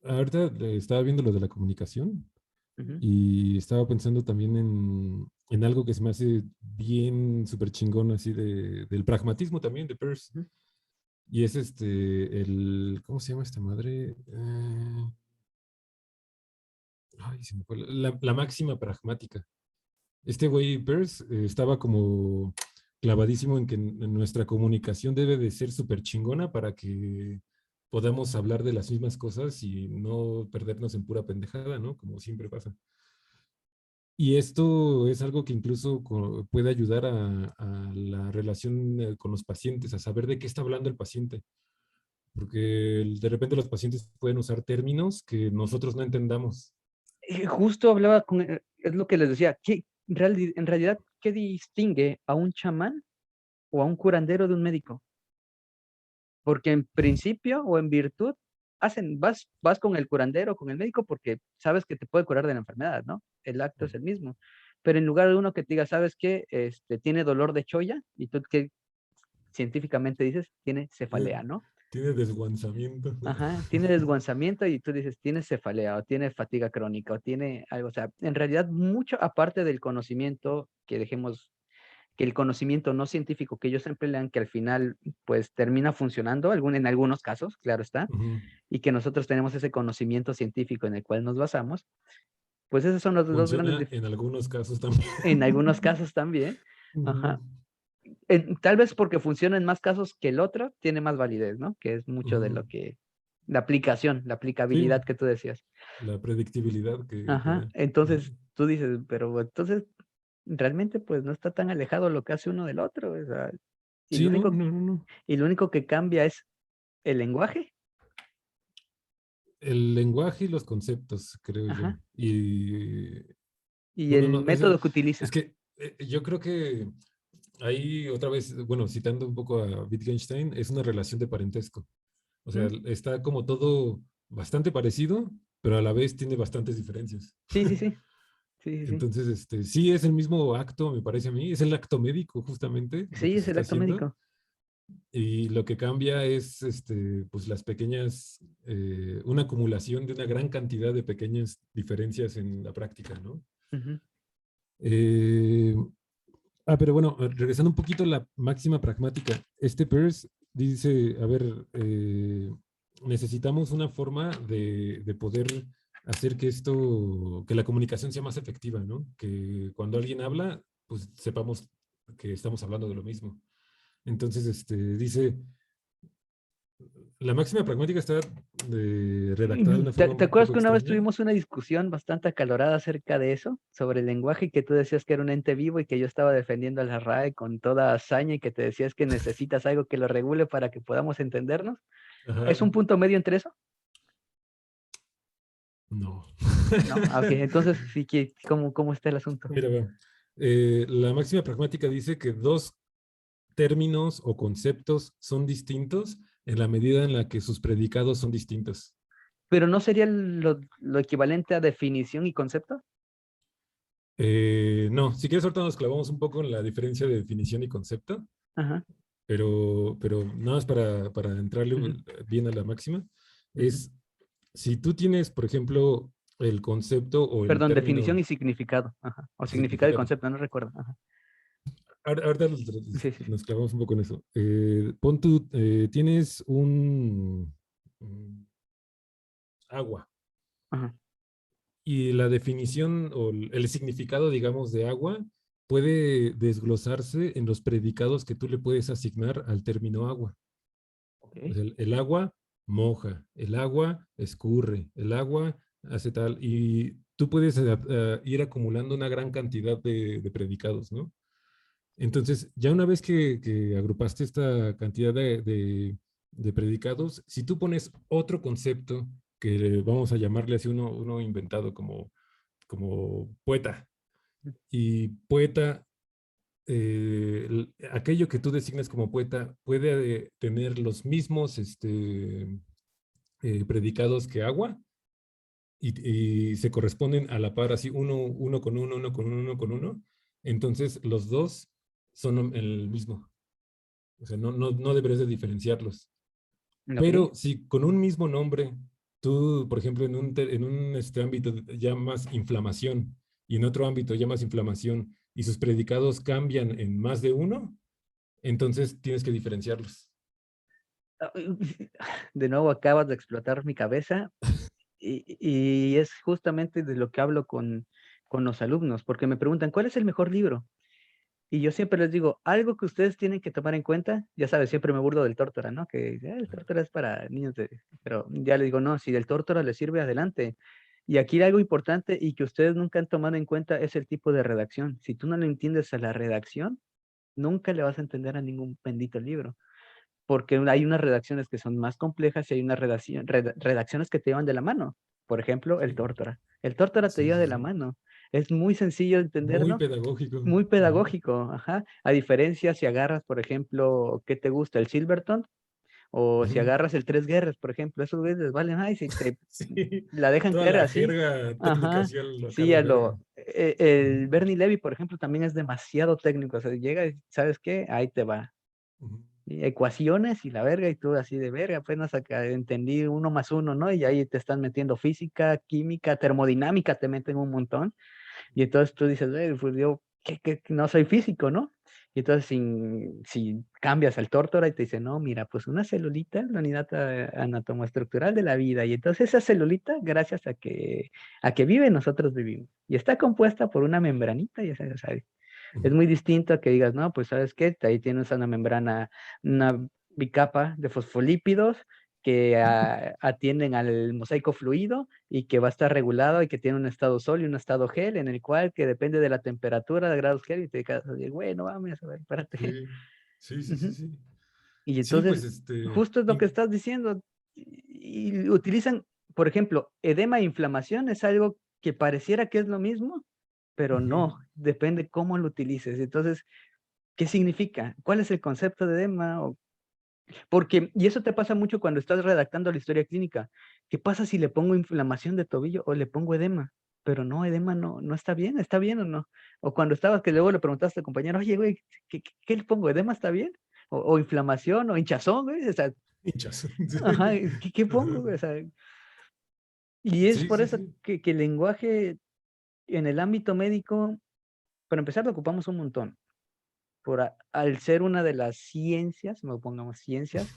ahorita estaba viendo lo de la comunicación Ujú, y estaba pensando también en algo que se me hace bien súper chingón, así del pragmatismo también, de Peirce. ujú. Y es ¿cómo se llama esta madre? Ay, se me fue la máxima pragmática. Este güey Peirce estaba como clavadísimo en que en nuestra comunicación debe de ser súper chingona para que podamos hablar de las mismas cosas y no perdernos en pura pendejada, ¿no? Como siempre pasa. Y esto es algo que incluso puede ayudar a la relación con los pacientes, a saber de qué está hablando el paciente, porque de repente los pacientes pueden usar términos que nosotros no entendamos. Justo hablaba es lo que les decía, en realidad, ¿qué distingue a un chamán o a un curandero de un médico? Porque en principio o en virtud vas con el curandero, con el médico, porque sabes que te puede curar de la enfermedad, ¿no? El acto es el mismo. Pero en lugar de uno que te diga, ¿sabes qué? Tiene dolor de cholla, y tú que científicamente dices, tiene Tiene, cefalea, ¿no? tiene desguanzamiento. Ajá, tiene desguanzamiento y tú dices, tiene cefalea o tiene fatiga crónica o tiene algo, o sea, en realidad mucho aparte del conocimiento que dejemos, que el conocimiento no científico que ellos emplean, que al final pues termina funcionando, en algunos casos, claro está, Ujú. y que nosotros tenemos ese conocimiento científico en el cual nos basamos, pues esos son los dos grandes, Funciona en algunos casos también. en algunos casos también, Ujú. ajá, Tal vez porque funciona en más casos que el otro, tiene más validez, ¿no? Que es mucho de Ujú. lo que, la aplicación, la Sí, aplicabilidad que tú decías. la predictibilidad que Ajá, da. entonces Ujú. tú dices, pero entonces realmente pues no está tan alejado lo que hace uno del otro, o sea, y Sí, no, no, no, no. lo único que cambia es el lenguaje. El lenguaje y los conceptos, creo yo. Ajá, Y y bueno, el no, método que es utiliza. que yo creo que ahí otra vez, bueno, citando un poco a Wittgenstein, es una relación de parentesco. O sea, ¿Mm? está como todo bastante parecido, pero a la vez tiene bastantes diferencias. Sí, sí, sí, sí, sí, sí. Entonces, sí es el mismo acto, me parece a mí, es el acto médico justamente lo Sí, que es se el está acto haciendo, médico. y lo que cambia es pues las pequeñas, una acumulación de una gran cantidad de pequeñas diferencias en la práctica, ¿no? Ujú. Eh, pero bueno, regresando un poquito a la máxima pragmática, Peirce dice, a ver, necesitamos una forma de poder hacer que que la comunicación sea más efectiva, ¿no? Que cuando alguien habla, pues sepamos que estamos hablando de lo mismo. Entonces, dice, la máxima pragmática está redactada de una forma ¿Te un acuerdas poco que una vez extraña. tuvimos una discusión bastante acalorada acerca de eso, sobre el lenguaje, y que tú decías que era un ente vivo y que yo estaba defendiendo a la RAE con toda hazaña y que te decías que necesitas algo que lo regule para que podamos entendernos? Ajá, ¿Es un punto medio entre eso? no. ¿No? Ah, ok, entonces sí que, ¿cómo está el asunto? Mira, va. La máxima pragmática dice que dos términos o conceptos son distintos en la medida en la que sus predicados son distintos. ¿Pero no sería lo equivalente a definición y concepto? No, si quieres ahorita nos clavamos un poco en la diferencia de definición y concepto, Ajá. pero nada más para entrarle Ujú, bien a la máxima, ujú. es si tú tienes, por ejemplo, el concepto o el Perdón, definición término y significado. Ajá. O significado y significado. concepto, no recuerdo. Ajá. Ahorita Sí, sí, sí. nos clavamos un poco en eso. Pon tú, tienes agua. Ajá. Y la definición o el significado, digamos, de agua puede desglosarse en los predicados que tú le puedes asignar al término agua. Ok. O sea, el agua moja, el agua escurre, el agua hace tal, y tú puedes ir acumulando una gran cantidad de predicados, ¿no? Entonces, ya una vez que agrupaste esta cantidad de predicados, si tú pones otro concepto que vamos a llamarle así uno inventado como poeta. Y poeta, aquello que tú designas como poeta puede tener los mismos predicados que agua y se corresponden a la par, así uno con uno, uno con uno, uno con uno. Entonces los dos son el mismo. O sea, no deberías de diferenciarlos. Ok. Pero si con un mismo nombre, tú, por ejemplo, en un ámbito llamas inflamación y en otro ámbito llamas inflamación y sus predicados cambian en más de uno, entonces tienes que diferenciarlos. De nuevo acabas de explotar mi cabeza y es justamente de lo que hablo con los alumnos, porque me preguntan, ¿cuál es el mejor libro? Y yo siempre les digo, algo que ustedes tienen que tomar en cuenta, ya sabes, siempre me burlo del Tórtora, ¿no? Que el Tórtora es para niños pero ya les digo, no, si del Tórtora les sirve, adelante. Y aquí algo importante y que ustedes nunca han tomado en cuenta es el tipo de redacción. Si tú no le entiendes a la redacción, nunca le vas a entender a ningún bendito libro, porque hay unas redacciones que son más complejas y hay unas redacciones que te llevan de la mano. Por ejemplo, el Sí, Tórtora. El Tórtora te sí, lleva sí, de la sí. mano. Es muy sencillo de Muy entenderlo, pedagógico. muy Ujú. pedagógico, ajá. A diferencia si agarras, por ejemplo, ¿qué te gusta? El Silverton, o si Ujú. agarras el Tres Guerras, por ejemplo, esos güeyes les valen, ay, si te Sí, la dejan toda caer la así, jerga técnica ajá. así a Sí, Carlos Verga. el Ujú, Bernie Levy, por ejemplo, también es demasiado técnico, o sea, llega y, ¿sabes qué? Ahí te va. ujú. Y ecuaciones y la verga, y tú así de verga, apenas acá entendí uno más uno, ¿no? Y ahí te están metiendo física, química, termodinámica, te meten un montón. Y entonces tú dices, pues yo que no soy físico, ¿no? Y entonces si cambias al tórtora y te dice, no, mira, pues una celulita es la unidad anatomoestructural de la vida. Y entonces esa celulita, gracias a que vive, nosotros vivimos. Y está compuesta por una membranita, ya sabes, Es Ujú. muy distinto a que digas, no, pues ¿sabes qué? Ahí tienes una membrana, una bicapa de fosfolípidos que atienden al mosaico fluido y que va a estar regulado y que tiene un estado sólido y un estado gel en el cual que depende de la temperatura de grados Kelvin y te quedas así, bueno, vamos a ver, espérate. Sí, sí, sí, sí, Ujú. sí. Y Sí, entonces, pues justo es lo que estás diciendo. Y utilizan, por ejemplo, edema e inflamación es algo que pareciera que es lo mismo, pero ujú. no, depende cómo lo utilices. Entonces, ¿qué significa? ¿Cuál es el concepto de edema? Porque, y eso te pasa mucho cuando estás redactando la historia clínica. ¿Qué pasa si le pongo inflamación de tobillo o le pongo edema? Pero no, edema no está bien o no. O cuando estabas que luego le preguntaste al compañero, oye, güey, ¿qué le pongo? ¿Edema está bien? O inflamación o hinchazón, güey. O sea, Hinchas. ajá, ¿qué pongo, Ajá. güey? O sea, y es Sí, por sí, eso sí. que el lenguaje en el ámbito médico, para empezar, lo ocupamos un montón. Al ser una de las ciencias, no pongamos ciencias,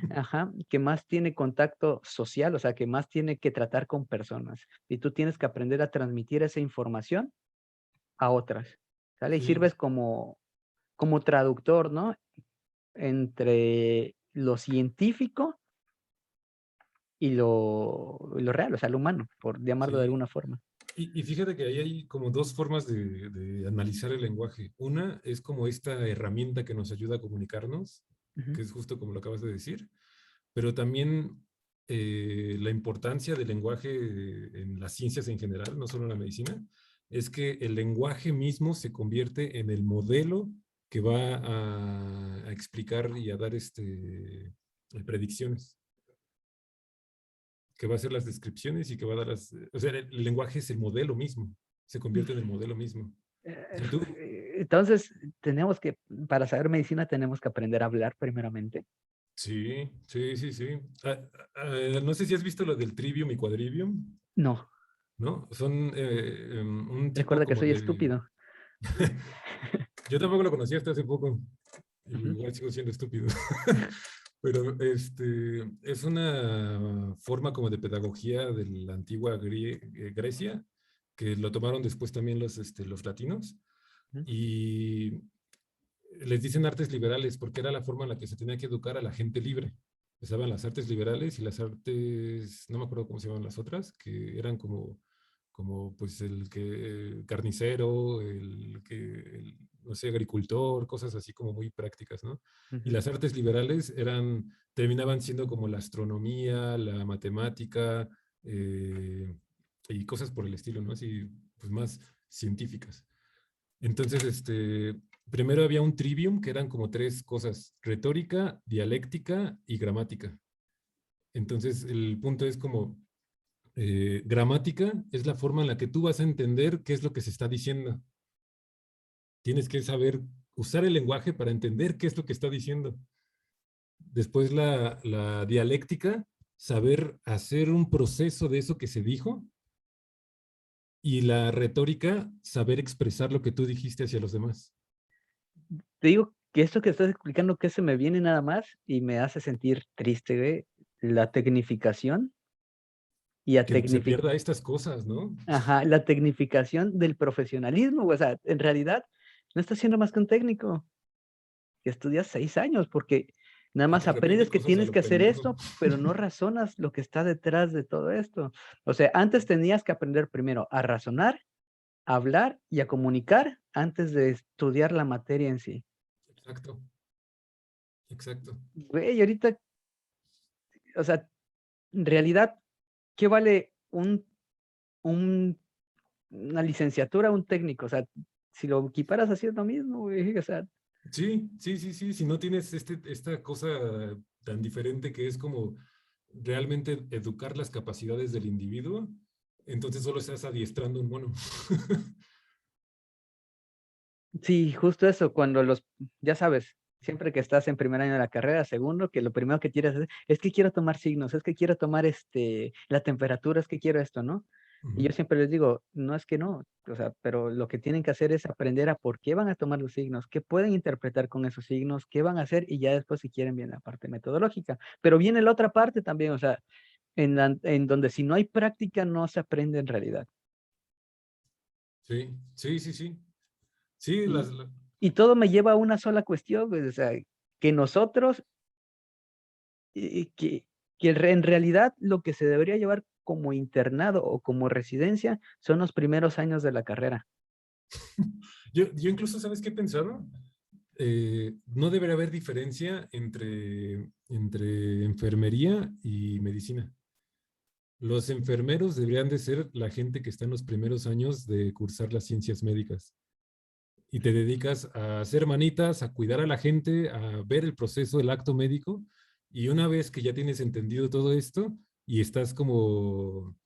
ajá, que más tiene contacto social, o sea, que más tiene que tratar con personas. Y tú tienes que aprender a transmitir esa información a otras, ¿sale? Y Sí, sirves como traductor, ¿no? Entre lo científico y lo real, o sea, lo humano, por llamarlo de sí. alguna forma. Y fíjate que ahí hay como dos formas de analizar el lenguaje. Una es como esta herramienta que nos ayuda a comunicarnos, Ujú. que es justo como lo acabas de decir, pero también la importancia del lenguaje en las ciencias en general, no solo en la medicina, es que el lenguaje mismo se convierte en el modelo que va a explicar y a dar predicciones, que va a hacer las descripciones y que va a dar las... O sea, el lenguaje es el modelo mismo, se convierte en el modelo mismo. O sea, tú, Entonces, para saber medicina tenemos que aprender a hablar primeramente. sí, sí, sí, sí. No sé si has visto lo del trivium y quadrivium, No, ¿no? Son un tipo recuerda que como soy de... estúpido. Yo tampoco lo conocía hasta hace poco. Ujú, Igual sigo siendo estúpido. Pero es una forma como de pedagogía de la antigua Grecia, que lo tomaron después también los latinos, ujú, y les dicen artes liberales porque era la forma en la que se tenía que educar a la gente libre. Estaban las artes liberales y las artes, no me acuerdo cómo se llaman las otras, que eran como pues el que carnicero, no sé, agricultor, cosas así como muy prácticas, ¿no? Y ujú. las artes liberales terminaban siendo como la astronomía, la matemática y cosas por el estilo, ¿no? Así, pues más científicas. Entonces, primero había un trivium que eran como tres cosas: retórica, dialéctica y gramática. Entonces, el punto es como gramática es la forma en la que tú vas a entender qué es lo que se está diciendo. Tienes que saber usar el lenguaje para entender qué es lo que está diciendo. Después la dialéctica, saber hacer un proceso de eso que se dijo. Y la retórica, saber expresar lo que tú dijiste hacia los demás. Te digo que esto que estás explicando, que se me viene nada más y me hace sentir triste, güey, la tecnificación y Que se pierda estas cosas, ¿no? la tecnificación del profesionalismo, güey. O sea, en realidad no estás siendo más que un técnico que estudias 6 años, porque nada Y más que repite aprendes que cosas a tienes lo que hacer pendejo. esto, pero no razonas lo que está detrás de todo esto. O sea, antes tenías que aprender primero a razonar, a hablar y a comunicar antes de estudiar la materia en sí. Exacto, exacto. Güey, ahorita, o sea, en realidad, ¿qué vale un una licenciatura, un técnico? O sea, si lo equiparas así es lo mismo, güey, o sea, Sí, sí, sí, sí. Si no tienes esta cosa tan diferente que es como realmente educar las capacidades del individuo, entonces solo estás adiestrando un mono. sí, justo eso, cuando ya sabes, siempre que estás en primer año de la carrera, segundo, que lo primero que quieres hacer es que quiero tomar signos, es que quiero tomar la temperatura, es que quiero esto, ¿no? Y Ujú. yo siempre les digo, no es que no, o sea, pero lo que tienen que hacer es aprender a por qué van a tomar los signos, qué pueden interpretar con esos signos, qué van a hacer y ya después si quieren viene la parte metodológica. Pero viene la otra parte también, o sea, en donde si no hay práctica no se aprende en realidad. Sí, sí, sí, sí. Sí, Y, y todo me lleva a una sola cuestión, pues, o sea, que nosotros, eh, que, en realidad lo que se debería llevar como internado o como residencia son los primeros años de la carrera. yo incluso, ¿sabes qué he pensado? No debería haber diferencia entre enfermería y medicina. Los enfermeros deberían de ser la gente que está en los primeros años de cursar las ciencias médicas y te dedicas a hacer manitas, a cuidar a la gente, a ver el proceso, el acto médico, y una vez que ya tienes entendido todo esto y estás como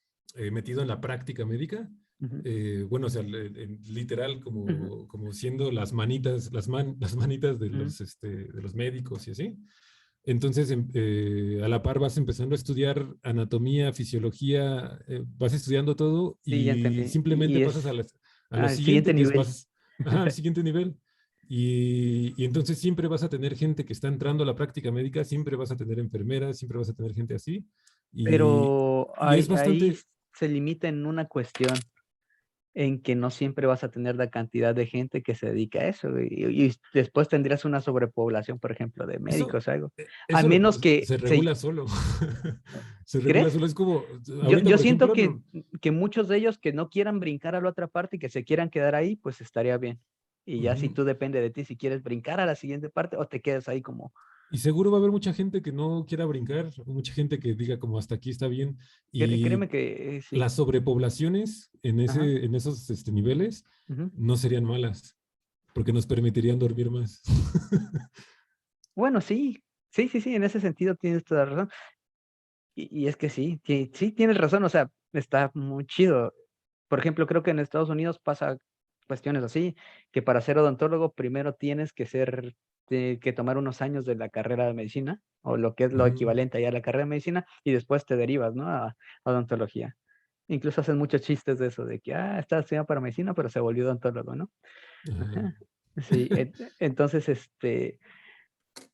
metido en la práctica médica, Ujú, bueno, o sea, literal ujú, como siendo las manitas, las manitas ujú. de los médicos y así. Entonces, a la par vas empezando a estudiar anatomía, fisiología, vas estudiando todo Sí, ya y entendí. simplemente Y pasas es a lo al siguiente siguiente, que es nivel. vas ajá, al siguiente nivel. Y entonces siempre vas a tener gente que está entrando a la práctica médica, siempre vas a tener enfermeras, siempre vas a tener gente así. Y, Pero y es ahí bastante, se limita en una cuestión, en que no siempre vas a tener la cantidad de gente que se dedica a eso. Y después tendrías una sobrepoblación, por ejemplo, de eso, médicos o algo. A eso menos que se regula solo. Se regula ¿crees? solo. Es como, Yo, ahorita, yo por siento ejemplo, no. que muchos de ellos que no quieran brincar a la otra parte y que se quieran quedar ahí, pues estaría bien. Y ya si Ujú. tú depende de ti si quieres brincar a la siguiente parte o te quedas ahí como, Y seguro va a haber mucha gente que no quiera brincar, mucha gente que diga como hasta aquí está bien. créeme Y que sí. las sobrepoblaciones Ajá. en esos niveles Ujú. no serían malas, porque nos permitirían dormir más. Bueno, sí. Sí, sí, sí, en ese sentido tienes toda la razón. Y es que sí, sí tienes razón, o sea, está muy chido. Por ejemplo, creo que en Estados Unidos pasa cuestiones así, que para ser odontólogo primero tienes que que tomar unos años de la carrera de medicina, o lo que es lo Ujú. equivalente allá a la carrera de medicina, y después te derivas, ¿no? A odontología. Incluso hacen muchos chistes de eso, de que, está estudiando para medicina, pero se volvió odontólogo, ¿no? Ajá. Ajá. Sí, entonces,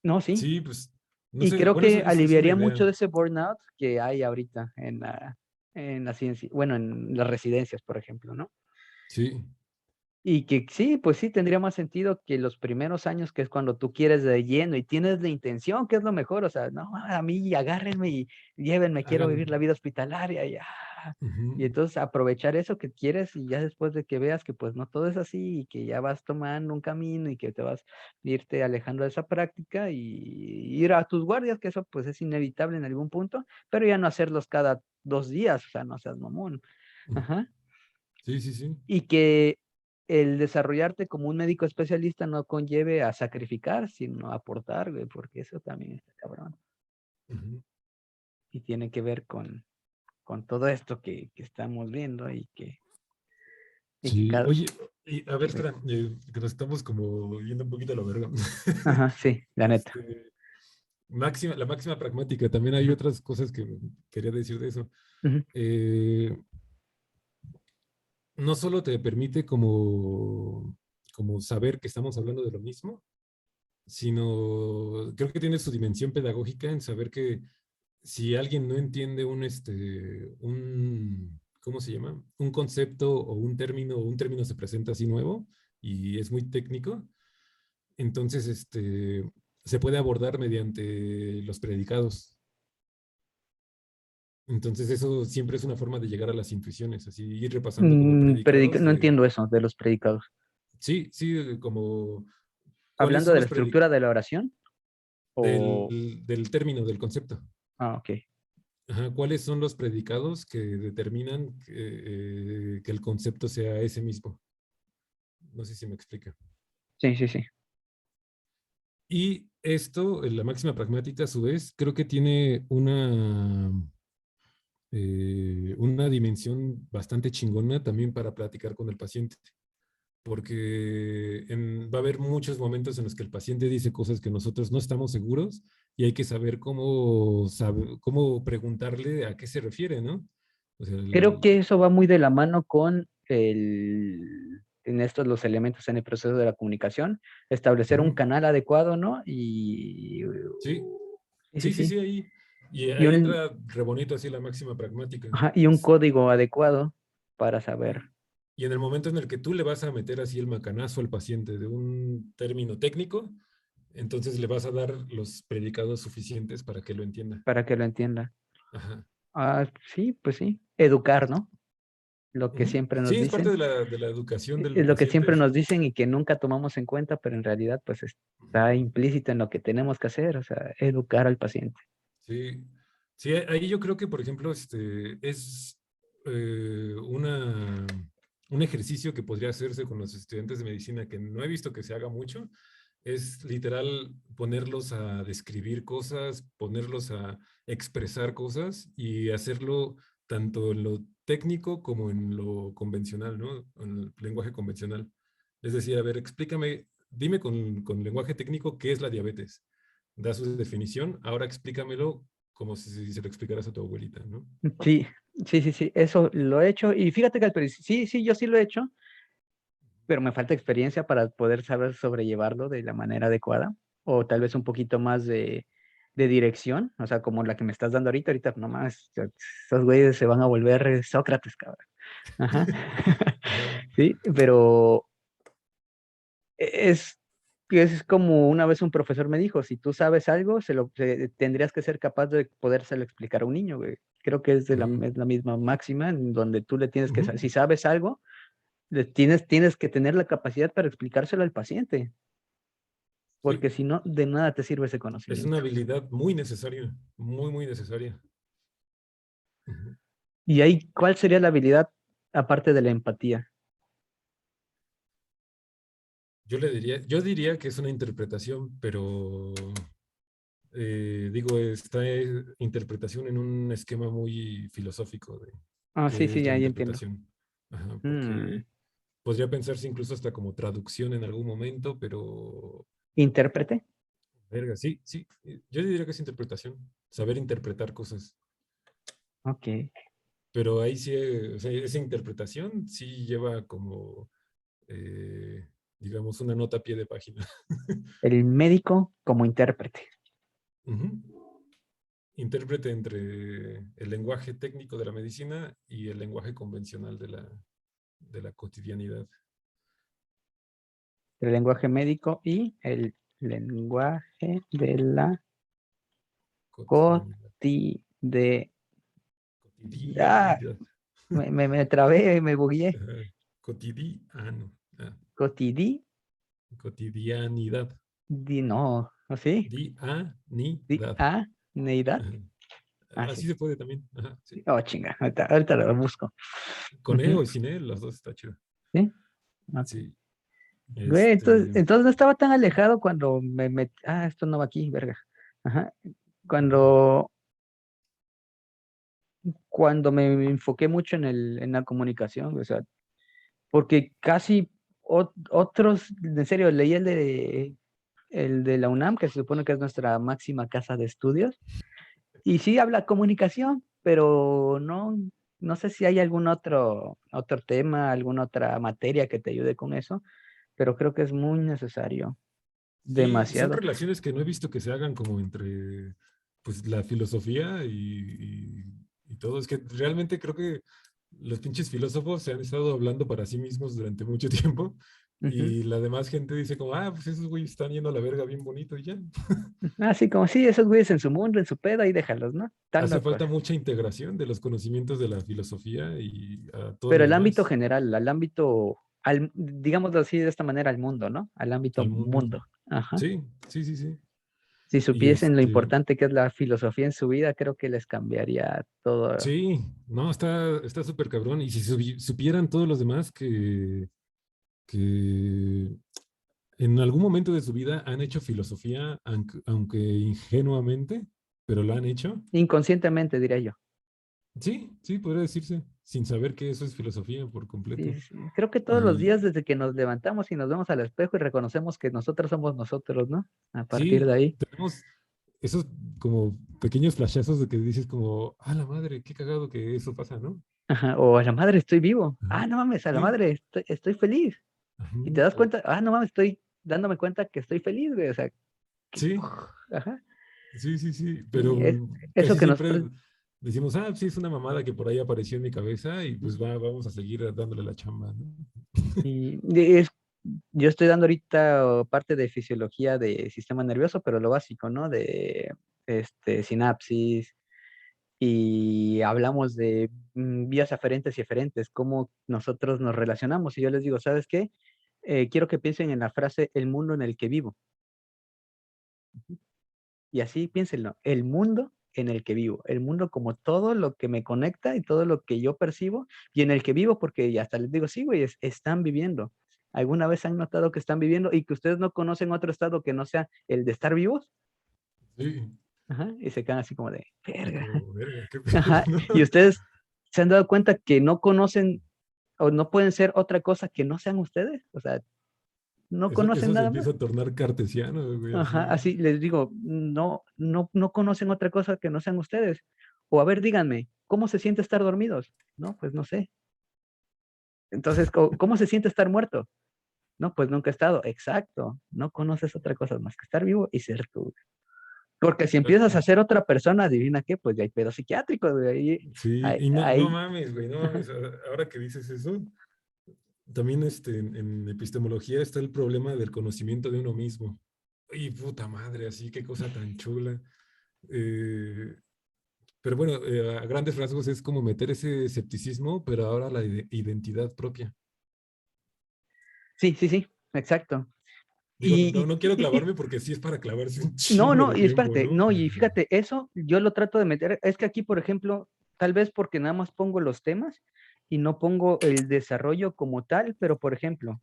no, sí. Sí, pues, no Y sé, creo bueno, que eso es una aliviaría idea. mucho de ese burnout que hay ahorita en la ciencia, bueno, en las residencias, por ejemplo, ¿no? Sí. Y que sí, pues sí, tendría más sentido que los primeros años, que es cuando tú quieres de lleno y tienes la intención, que es lo mejor, o sea, no, a mí agárrenme y llévenme, quiero vivir Hagan. la vida hospitalaria y Ujú. entonces aprovechar eso que quieres y ya después de que veas que pues no todo es así y que ya vas tomando un camino y que te vas a irte alejando de esa práctica y ir a tus guardias, que eso pues es inevitable en algún punto, pero ya no hacerlos cada 2 días, o sea, no seas mamón. Ujú. Ajá. Sí, sí, sí. Y que el desarrollarte como un médico especialista no conlleve a sacrificar, sino a aportar, güey, porque eso también está cabrón. Ujú. Y tiene que ver con todo esto que estamos viendo y que Sí, cada... oye, a ver, Dime. espera, que nos estamos como yendo un poquito a la verga. Ajá, sí, la neta. Este, la máxima pragmática, también hay Ujú, otras cosas que quería decir de eso. ujú. Eh, no solo te permite como saber que estamos hablando de lo mismo, sino creo que tiene su dimensión pedagógica en saber que si alguien no entiende ¿cómo se llama? Un concepto o un término se presenta así nuevo y es muy técnico, entonces se puede abordar mediante los predicados. Entonces eso siempre es una forma de llegar a las intuiciones, así ir repasando como predicados No de, entiendo eso de los predicados. sí, sí, como cuáles ¿Hablando son de la los estructura de la oración? O... del término, del concepto. Ok. Ajá, ¿cuáles son los predicados que determinan que el concepto sea ese mismo? No sé si me explica. Sí, sí, sí. Y esto, la máxima pragmática, a su vez, creo que tiene una dimensión bastante chingona también para platicar con el paciente, porque va a haber muchos momentos en los que el paciente dice cosas que nosotros no estamos seguros y hay que saber cómo preguntarle a qué se refiere, ¿no? O sea, Creo que eso va muy de la mano con en estos los elementos en el proceso de la comunicación, establecer un ujú. canal adecuado, ¿no? Sí, Sí, sí, sí, sí, sí. sí, ahí. Y Y ahí un, entra re bonito así la máxima pragmática. ajá, y un código adecuado para saber. Y en el momento en el que tú le vas a meter así el macanazo al paciente de un término técnico, entonces le vas a dar los predicados suficientes para que lo entienda. para que lo entienda. Ajá. Sí, pues sí. Educar, ¿no? Lo que Ujú. siempre nos Sí, es parte dicen. de la educación del Es lo que paciente. siempre nos dicen y que nunca tomamos en cuenta, pero en realidad pues está implícito en lo que tenemos que hacer, o sea, educar al paciente. Sí, sí, ahí yo creo que, por ejemplo, es un ejercicio que podría hacerse con los estudiantes de medicina, que no he visto que se haga mucho, es literal ponerlos a describir cosas, ponerlos a expresar cosas y hacerlo tanto en lo técnico como en lo convencional, ¿no? En el lenguaje convencional. Es decir, a ver, explícame, dime con lenguaje técnico qué es la diabetes. Da su definición, ahora explícamelo como si se lo explicaras a tu abuelita, ¿no? Sí, sí, eso lo he hecho y fíjate que sí, yo sí lo he hecho, pero me falta experiencia para poder saber sobrellevarlo de la manera adecuada o tal vez un poquito más de dirección, o sea, como la que me estás dando ahorita nomás, esos güeyes se van a volver Sócrates, cabrón. Ajá. Ajá. Sí, pero es, es como una vez un profesor me dijo, si tú sabes algo, tendrías que ser capaz de podérselo explicar a un niño, güey. Creo que Ujú, es la misma máxima en donde tú le tienes que, ujú. si sabes algo, tienes que tener la capacidad para explicárselo al paciente, Sí, porque si no, de nada te sirve ese es una conocimiento. habilidad muy necesaria, muy, muy necesaria. Ujú. Y ahí, ¿cuál sería la habilidad aparte de la empatía? Yo diría que es una interpretación, pero digo, está interpretación en un esquema muy filosófico de Ah, sí, qué sí, es la ahí entiendo. interpretación. Ajá, Mm, porque podría pensarse incluso hasta como traducción en algún momento, pero ¿Intérprete? verga, sí, sí. Yo diría que es interpretación, saber interpretar cosas. Ok. Pero ahí sí, o sea, esa interpretación sí lleva como, eh, digamos, una nota a pie de página. El médico como intérprete. Ujú. Intérprete entre el lenguaje técnico de la medicina y el lenguaje convencional de la cotidianidad. El lenguaje médico y el lenguaje de la Cotidianidad. cotidianidad. Ah, Cotidianidad. me trabé, me bugueé. Ajá. Cotidiano. Ah, Cotidi, cotidianidad. no, ¿o sí? Dianidad. A, neidad. Ajá. Ah, Así sí. se puede también. Ajá, sí. Oh, chinga, ahorita lo busco. Con E Ujú, o sin E, las dos está chido. ¿sí? Ok. Sí. Güey, Este. entonces no estaba tan alejado cuando esto no va aquí, verga. Ajá. Cuando, cuando me enfoqué mucho en la comunicación, o sea, porque casi otros, en serio, leí el de la UNAM, que se supone que es nuestra máxima casa de estudios, y sí habla comunicación, pero no sé si hay algún otro tema, alguna otra materia que te ayude con eso, pero creo que es muy necesario, Sí, son demasiado. relaciones que no he visto que se hagan como entre pues la filosofía y todo. Es que realmente creo que los pinches filósofos se han estado hablando para sí mismos durante mucho tiempo Ujú. y la demás gente dice como, ah, pues esos güeyes están yendo a la verga bien bonito y ya. Así como, sí, esos güeyes en su mundo, en su pedo, ahí déjalos, ¿no? Tal Hace no, pues. falta mucha integración de los conocimientos de la filosofía y a todo Pero lo el ámbito demás, general, al ámbito, digámoslo así de esta manera, al mundo, ¿no? Al ámbito al mundo. mundo. Ajá. Sí, sí, sí, sí. Si Y supiesen lo importante que es la filosofía en su vida, creo que les cambiaría todo. sí, no, está súper cabrón. Y si supieran todos los demás que en algún momento de su vida han hecho filosofía, aunque ingenuamente, pero lo han hecho. Inconscientemente, diría yo. Sí, sí, podría decirse, sin saber que eso es filosofía por Sí, completo. sí, creo que todos los días Y desde que nos levantamos y nos vemos al espejo y reconocemos que nosotros somos nosotros, ¿no? A partir sí, de ahí. tenemos esos como pequeños flashazos de que dices como, ah, la madre, qué cagado que eso pasa, ¿no? Ajá. O a la madre estoy vivo. Ajá. Ah, no mames, a la Sí, madre estoy feliz. ajá, Y te das cuenta, ah, no mames, estoy dándome cuenta que estoy feliz, güey. O sea, sí, ajá. sí, sí, sí, pero Y eso casi que siempre nosotros, decimos, ah, sí, es una mamada que por ahí apareció en mi cabeza y pues vamos a seguir dándole la chamba, ¿no? Y yo estoy dando ahorita parte de fisiología de sistema nervioso, pero lo básico, ¿no? De sinapsis, y hablamos de vías aferentes y eferentes, cómo nosotros nos relacionamos. Y yo les digo, ¿sabes qué? Quiero que piensen en la frase el mundo en el que vivo. Y así piénsenlo, el mundo en el que vivo, el mundo como todo lo que me conecta y todo lo que yo percibo y en el que vivo, porque ya hasta les digo, sí, güey, están viviendo. ¿Alguna vez han notado que están viviendo y que ustedes no conocen otro estado que no sea el de estar vivos? Sí, Ajá, y se quedan así como de, y verga. como, verga, qué pedo, Ajá, ¿no? y ustedes se han dado cuenta que no conocen o no pueden ser otra cosa que no sean ustedes, o sea, no conocen Eso se nada más. empieza a tornar cartesiano, güey, Ajá, así. así les digo, no conocen otra cosa que no sean ustedes. O a ver, díganme, ¿cómo se siente estar dormidos? No, pues no sé. Entonces, ¿cómo se siente estar muerto? No, pues nunca he estado. Exacto, no conoces otra cosa más que estar vivo y ser tú. Porque si empiezas a Exacto. ser otra persona, adivina qué, pues ya hay pedos psiquiátricos, güey. Sí, Ahí, y no, no ahí, mames, güey, no mames. Ahora que dices eso, también en epistemología está el problema del conocimiento de uno mismo. Y puta madre, así, qué cosa tan chula. Eh, pero bueno, a grandes rasgos es como meter ese escepticismo, pero ahora la identidad propia. sí, sí, sí, exacto. Digo, no, Y, no quiero clavarme porque sí es para clavarse un no, chingo no, de y tiempo, espérate, ¿no? no, y fíjate, eso yo lo trato de meter, es que aquí, por ejemplo, tal vez porque nada más pongo los temas y no pongo el desarrollo como tal, pero por ejemplo,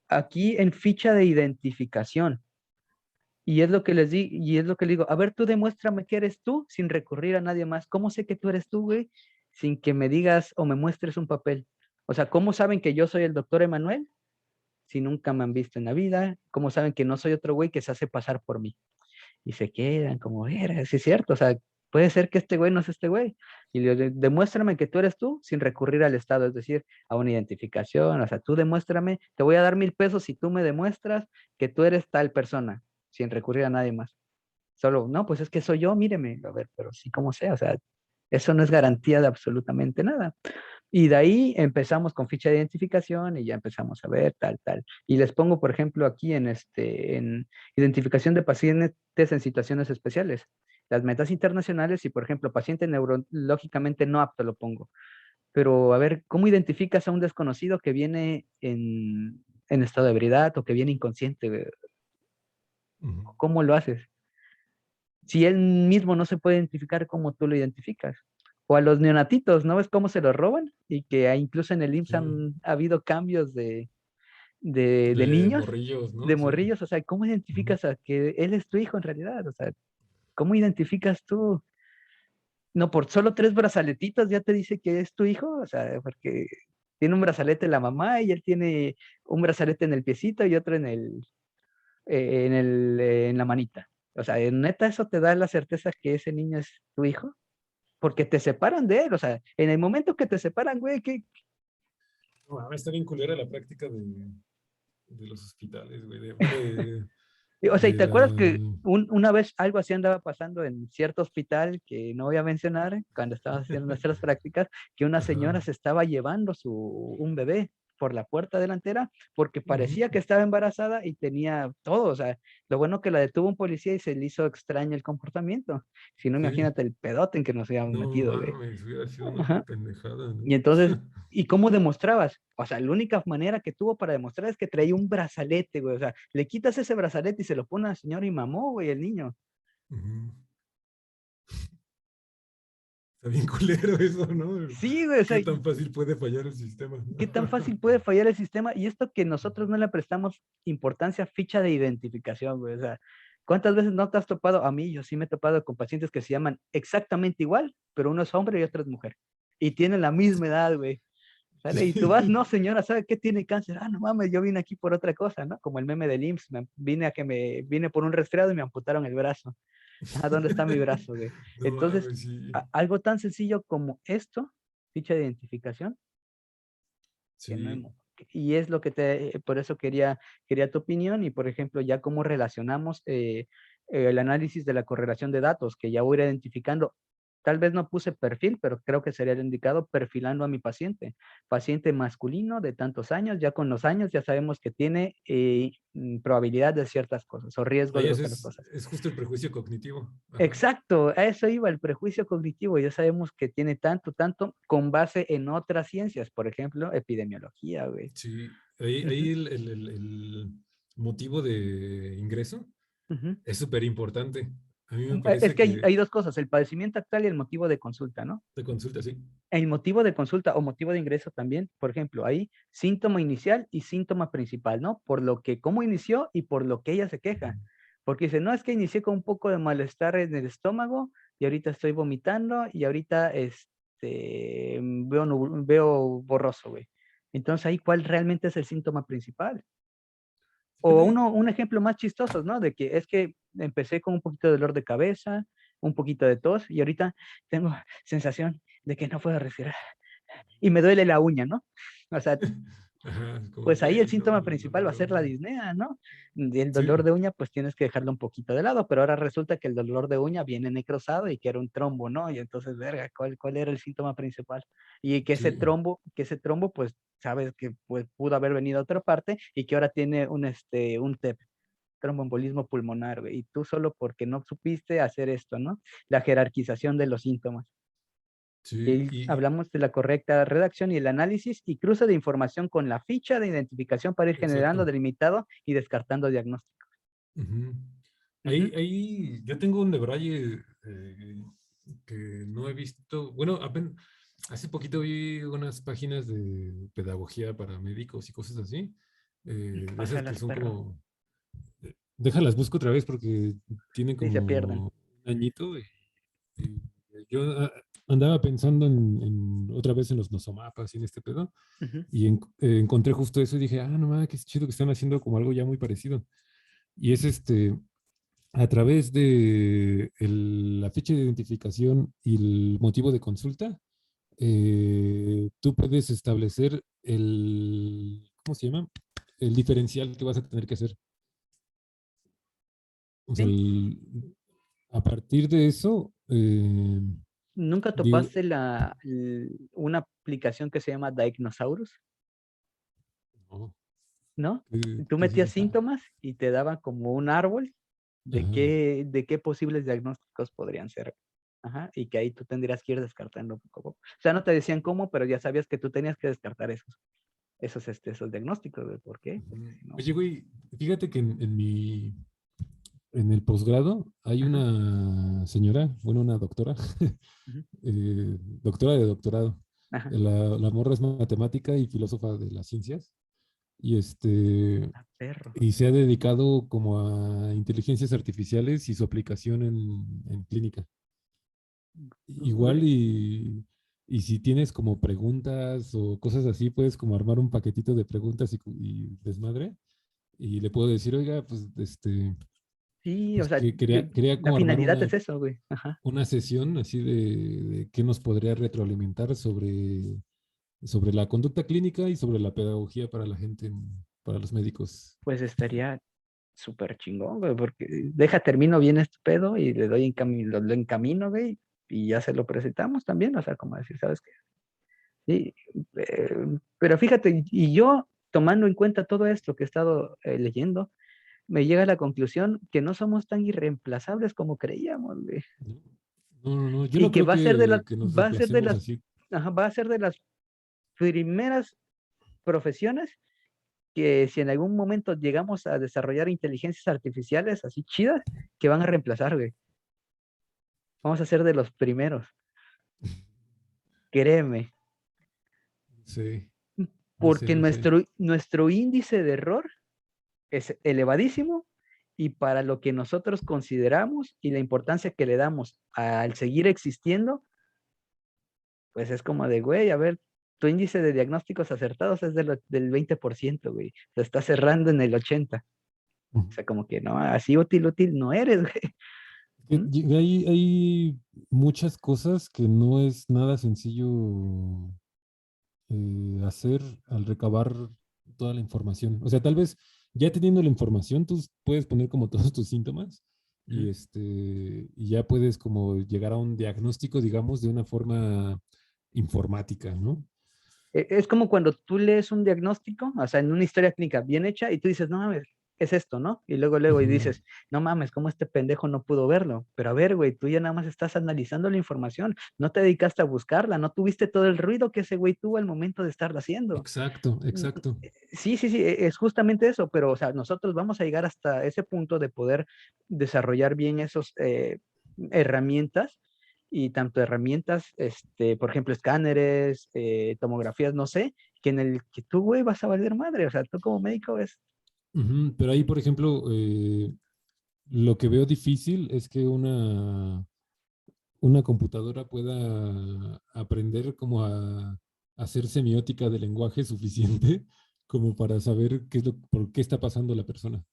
aquí en ficha de identificación, y es lo que les di, y es lo que le digo, a ver, tú demuéstrame que eres tú sin recurrir a nadie más. ¿Cómo sé que tú eres tú, güey? Sin que me digas o me muestres un papel. O sea, ¿cómo saben que yo soy el doctor Emanuel si nunca me han visto en la vida? ¿Cómo saben que no soy otro güey que se hace pasar por mí? Y se quedan como, era, sí es cierto, o sea, puede ser que este güey no es este güey. Y demuéstrame que tú eres tú sin recurrir al Estado, es decir, a una identificación, o sea, tú demuéstrame, te voy a dar 1,000 pesos si tú me demuestras que tú eres tal persona, sin recurrir a nadie más. Solo, no, pues es que soy yo, míreme, a ver, pero sí como sea, o sea, eso no es garantía de absolutamente nada. Y de ahí empezamos con ficha de identificación y ya empezamos a ver tal, tal. Y les pongo, por ejemplo, aquí en identificación de pacientes en situaciones especiales. Las metas internacionales y, por ejemplo, paciente neurológicamente no apto lo pongo. Pero a ver, ¿cómo identificas a un desconocido que viene en estado de ebriedad o que viene inconsciente? Ujú. ¿Cómo lo haces? Si él mismo no se puede identificar, ¿cómo tú lo identificas? O a los neonatitos, ¿no ves cómo se los roban? Y que incluso en el IMSS Sí, ha habido cambios de de niños, morrillos, de ¿no? Sí. morrillos. O sea, ¿cómo Ujú. identificas a que él es tu hijo en realidad? O sea, ¿cómo identificas tú? No, por solo 3 brazaletitos ya te dice que es tu hijo. O sea, porque tiene un brazalete la mamá y él tiene un brazalete en el piecito y otro en la manita. O sea, neta, eso te da la certeza que ese niño es tu hijo, porque te separan de él. O sea, en el momento que te separan, güey, No, está bien culera la práctica de los hospitales, güey. Bueno, o sea, ¿y de te la... acuerdas que una vez algo así andaba pasando en cierto hospital que no voy a mencionar, cuando estaba haciendo nuestras prácticas, que una Ajá. señora se estaba llevando un bebé por la puerta delantera porque Ujú. parecía que estaba embarazada y tenía todo? O sea, lo bueno que la detuvo un policía y se le hizo extraño el comportamiento. Si no, Sí. imagínate el pedote en que nos habíamos No metido, güey. mames, hubiera sido una Ajá. pendejada, ¿no? Y entonces, ¿y cómo demostrabas? O sea, la única manera que tuvo para demostrar es que traía un brazalete, güey. O sea, le quitas ese brazalete y se lo pone a la señora y mamó, güey, el niño. Ujú. Está bien culero eso, ¿no? Sí, güey, o sea, ¿Qué tan fácil puede fallar el sistema? ¿qué tan fácil puede fallar el sistema? Y esto que nosotros no le prestamos importancia, ficha de identificación, güey. O sea, ¿cuántas veces no te has topado? A mí, yo sí me he topado con pacientes que se llaman exactamente igual, pero uno es hombre y otro es mujer. Y tienen la misma edad, güey. ¿Sale? Y tú vas, Sí. no, señora, ¿sabe qué tiene cáncer? Ah, no mames, yo vine aquí por otra cosa, ¿no? Como el meme del IMSS, vine por un resfriado y me amputaron el brazo. Ah, ¿dónde está mi brazo, güey? No Entonces, mames, sí. algo tan sencillo como esto, ficha de identificación, que no Sí. hemos, y es lo que por eso quería tu opinión y, por ejemplo, ya cómo relacionamos el análisis de la correlación de datos, que ya voy a ir identificando Tal vez no puse perfil, pero creo que sería el indicado perfilando a mi paciente. Paciente masculino de tantos años, ya con los años ya sabemos que tiene probabilidad de ciertas cosas o riesgo Ahí de eso otras cosas. es justo el prejuicio cognitivo. Ajá. Exacto, a eso iba el prejuicio cognitivo. Ya sabemos que tiene tanto, tanto con base en otras ciencias, por ejemplo, epidemiología, güey. Sí, Ujú, ahí el motivo de ingreso ujú. es súper importante. A mí me Es parece que que hay dos cosas, el padecimiento actual y el motivo de consulta, ¿no? de consulta, sí. El motivo de consulta o motivo de ingreso también, por ejemplo, hay síntoma inicial y síntoma principal, ¿no? Por lo que, cómo inició y por lo que ella se queja. Porque dice, no, es que inicié con un poco de malestar en el estómago y ahorita estoy vomitando y ahorita veo borroso, güey. Entonces ahí, ¿cuál realmente es el síntoma principal? O Fíjate, un ejemplo más chistoso, ¿no? De que es que empecé con un poquito de dolor de cabeza, un poquito de tos y ahorita tengo sensación de que no puedo respirar y me duele la uña, ¿no? O sea, ajá, como, pues ahí el güey, no, síntoma no, no, principal va a ser la no. disnea, ¿no? Y el dolor Sí, de uña, pues tienes que dejarlo un poquito de lado, pero ahora resulta que el dolor de uña viene necrosado y que era un trombo, ¿no? Y entonces, verga, ¿cuál era el síntoma principal? Y sí. que ese trombo, pues, sabes que pues, pudo haber venido a otra parte y que ahora tiene un TEP, tromboembolismo pulmonar, güey, y tú solo porque no supiste hacer esto, ¿no? La jerarquización de los síntomas. Sí, Y hablamos de la correcta redacción y el análisis y cruce de información con la ficha de identificación para ir generando exacto. delimitado y descartando diagnóstico. Ujú. Ujú, Yo tengo un debraye que no he visto. Bueno, hace poquito vi unas páginas de pedagogía para médicos y cosas así. De esas que pásalas, son perro. como. Déjalas, busco otra vez porque tienen Sí, se pierden. como un añito. Y yo andaba pensando otra vez en los nosomapas y en este pedo. Ujú. Y encontré justo eso y dije, no mames, qué chido que están haciendo como algo ya muy parecido. Y es a través de la ficha de identificación y el motivo de consulta, tú puedes establecer ¿cómo se llama? El diferencial que vas a tener que hacer. O sea, Sí. a partir de eso, ¿Nunca digo, topaste una aplicación que se llama Diagnosaurus? no, ¿No? ¿qué, Tú qué es eso? metías síntomas y te daba como un árbol Ajá. de qué posibles diagnósticos podrían ser. Ajá, y que ahí tú tendrías que ir descartando poco a poco. O sea, no te decían cómo, pero ya sabías que tú tenías que descartar esos diagnósticos, ¿de por qué? Porque Ujú. si no. Oye, güey, fíjate que en el posgrado hay Ajá, una señora, bueno, una doctora, ujú, doctora de doctorado. ajá. La morra es matemática y filósofa de las ciencias y Ah, perro. y se ha dedicado como a inteligencias artificiales y su aplicación en clínica. Igual Uy, y si tienes como preguntas o cosas así, puedes como armar un paquetito de preguntas y desmadre y le puedo decir, oiga, pues sí, o pues sea, que quería la como armar finalidad es eso, güey. Ajá. una sesión así de qué nos podría retroalimentar sobre la conducta clínica y sobre la pedagogía para la gente, para los médicos. Pues estaría súper chingón, güey, porque termino bien este pedo y le doy lo encamino, güey, y ya se lo presentamos también, o sea, como decir, ¿sabes qué? Sí, pero fíjate, y yo tomando en cuenta todo esto que he estado leyendo, me llega a la conclusión que no somos tan irreemplazables como creíamos, güey. No, no, no, yo no Y que creo que nos va a ser de reemplacemos las, así. ajá, va a ser de las primeras profesiones que si en algún momento llegamos a desarrollar inteligencias artificiales así chidas, que van a reemplazar, güey. Vamos a ser de los primeros, créeme, Sí, no sé, porque no sé. nuestro índice de error es elevadísimo y para lo que nosotros consideramos y la importancia que le damos al seguir existiendo, pues es como de, güey, a ver, tu índice de diagnósticos acertados es del 20%, güey. Se está cerrando en el 80%. O sea, como que no, así útil no eres, güey. ¿Mm? Hay muchas cosas que no es nada sencillo hacer al recabar toda la información. O sea, tal vez ya teniendo la información, tú puedes poner como todos tus síntomas, y, y ya puedes como llegar a un diagnóstico, digamos, de una forma informática, ¿no? Es como cuando tú lees un diagnóstico, o sea, en una historia clínica bien hecha, y tú dices, no mames, es esto, ¿no? Y luego, y Ujú. dices, no mames, ¿cómo este pendejo no pudo verlo? Pero a ver, güey, tú ya nada más estás analizando la información, no te dedicaste a buscarla, no tuviste todo el ruido que ese güey tuvo al momento de estarlo haciendo. Exacto, Mm, exacto. Sí, sí, sí, es justamente eso, pero, o sea, nosotros vamos a llegar hasta ese punto de poder desarrollar bien esos herramientas y tanto herramientas, por ejemplo, escáneres, tomografías, no sé, que en el que tú, güey, vas a valer madre, o sea, tú como médico ves. Ujú. Pero ahí, por ejemplo, lo que veo difícil es que una computadora pueda aprender como a hacer semiótica de lenguaje suficiente como para saber por qué está pasando la persona.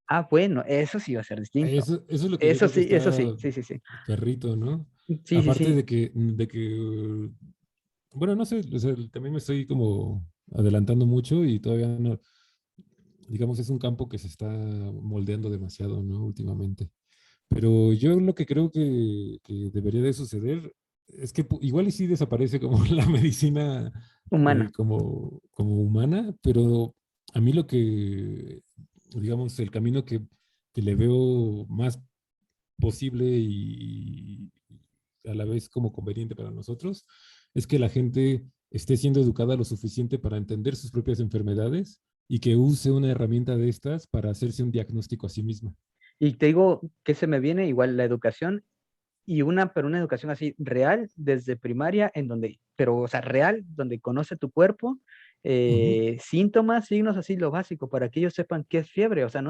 Ah, bueno, eso sí va a ser distinto. Eso es lo que yo creo que Eso está sí, sí, sí, sí. perrito, ¿no? Sí, sí, Aparte sí. bueno, no sé, o sea, también me estoy como adelantando mucho y todavía no, digamos, es un campo que se está moldeando demasiado, ¿no? Últimamente. Pero yo lo que creo que debería de suceder es que igual y sí desaparece como la medicina Humana. como humana, pero a mí lo que, digamos, el camino que le veo más posible y a la vez como conveniente para nosotros es que la gente esté siendo educada lo suficiente para entender sus propias enfermedades y que use una herramienta de estas para hacerse un diagnóstico a sí misma. Y te digo que se me viene igual la educación y pero una educación así real desde primaria, en donde, pero, o sea, real, donde conoce tu cuerpo, Ujú. síntomas, signos, así lo básico, para que ellos sepan qué es fiebre, o sea,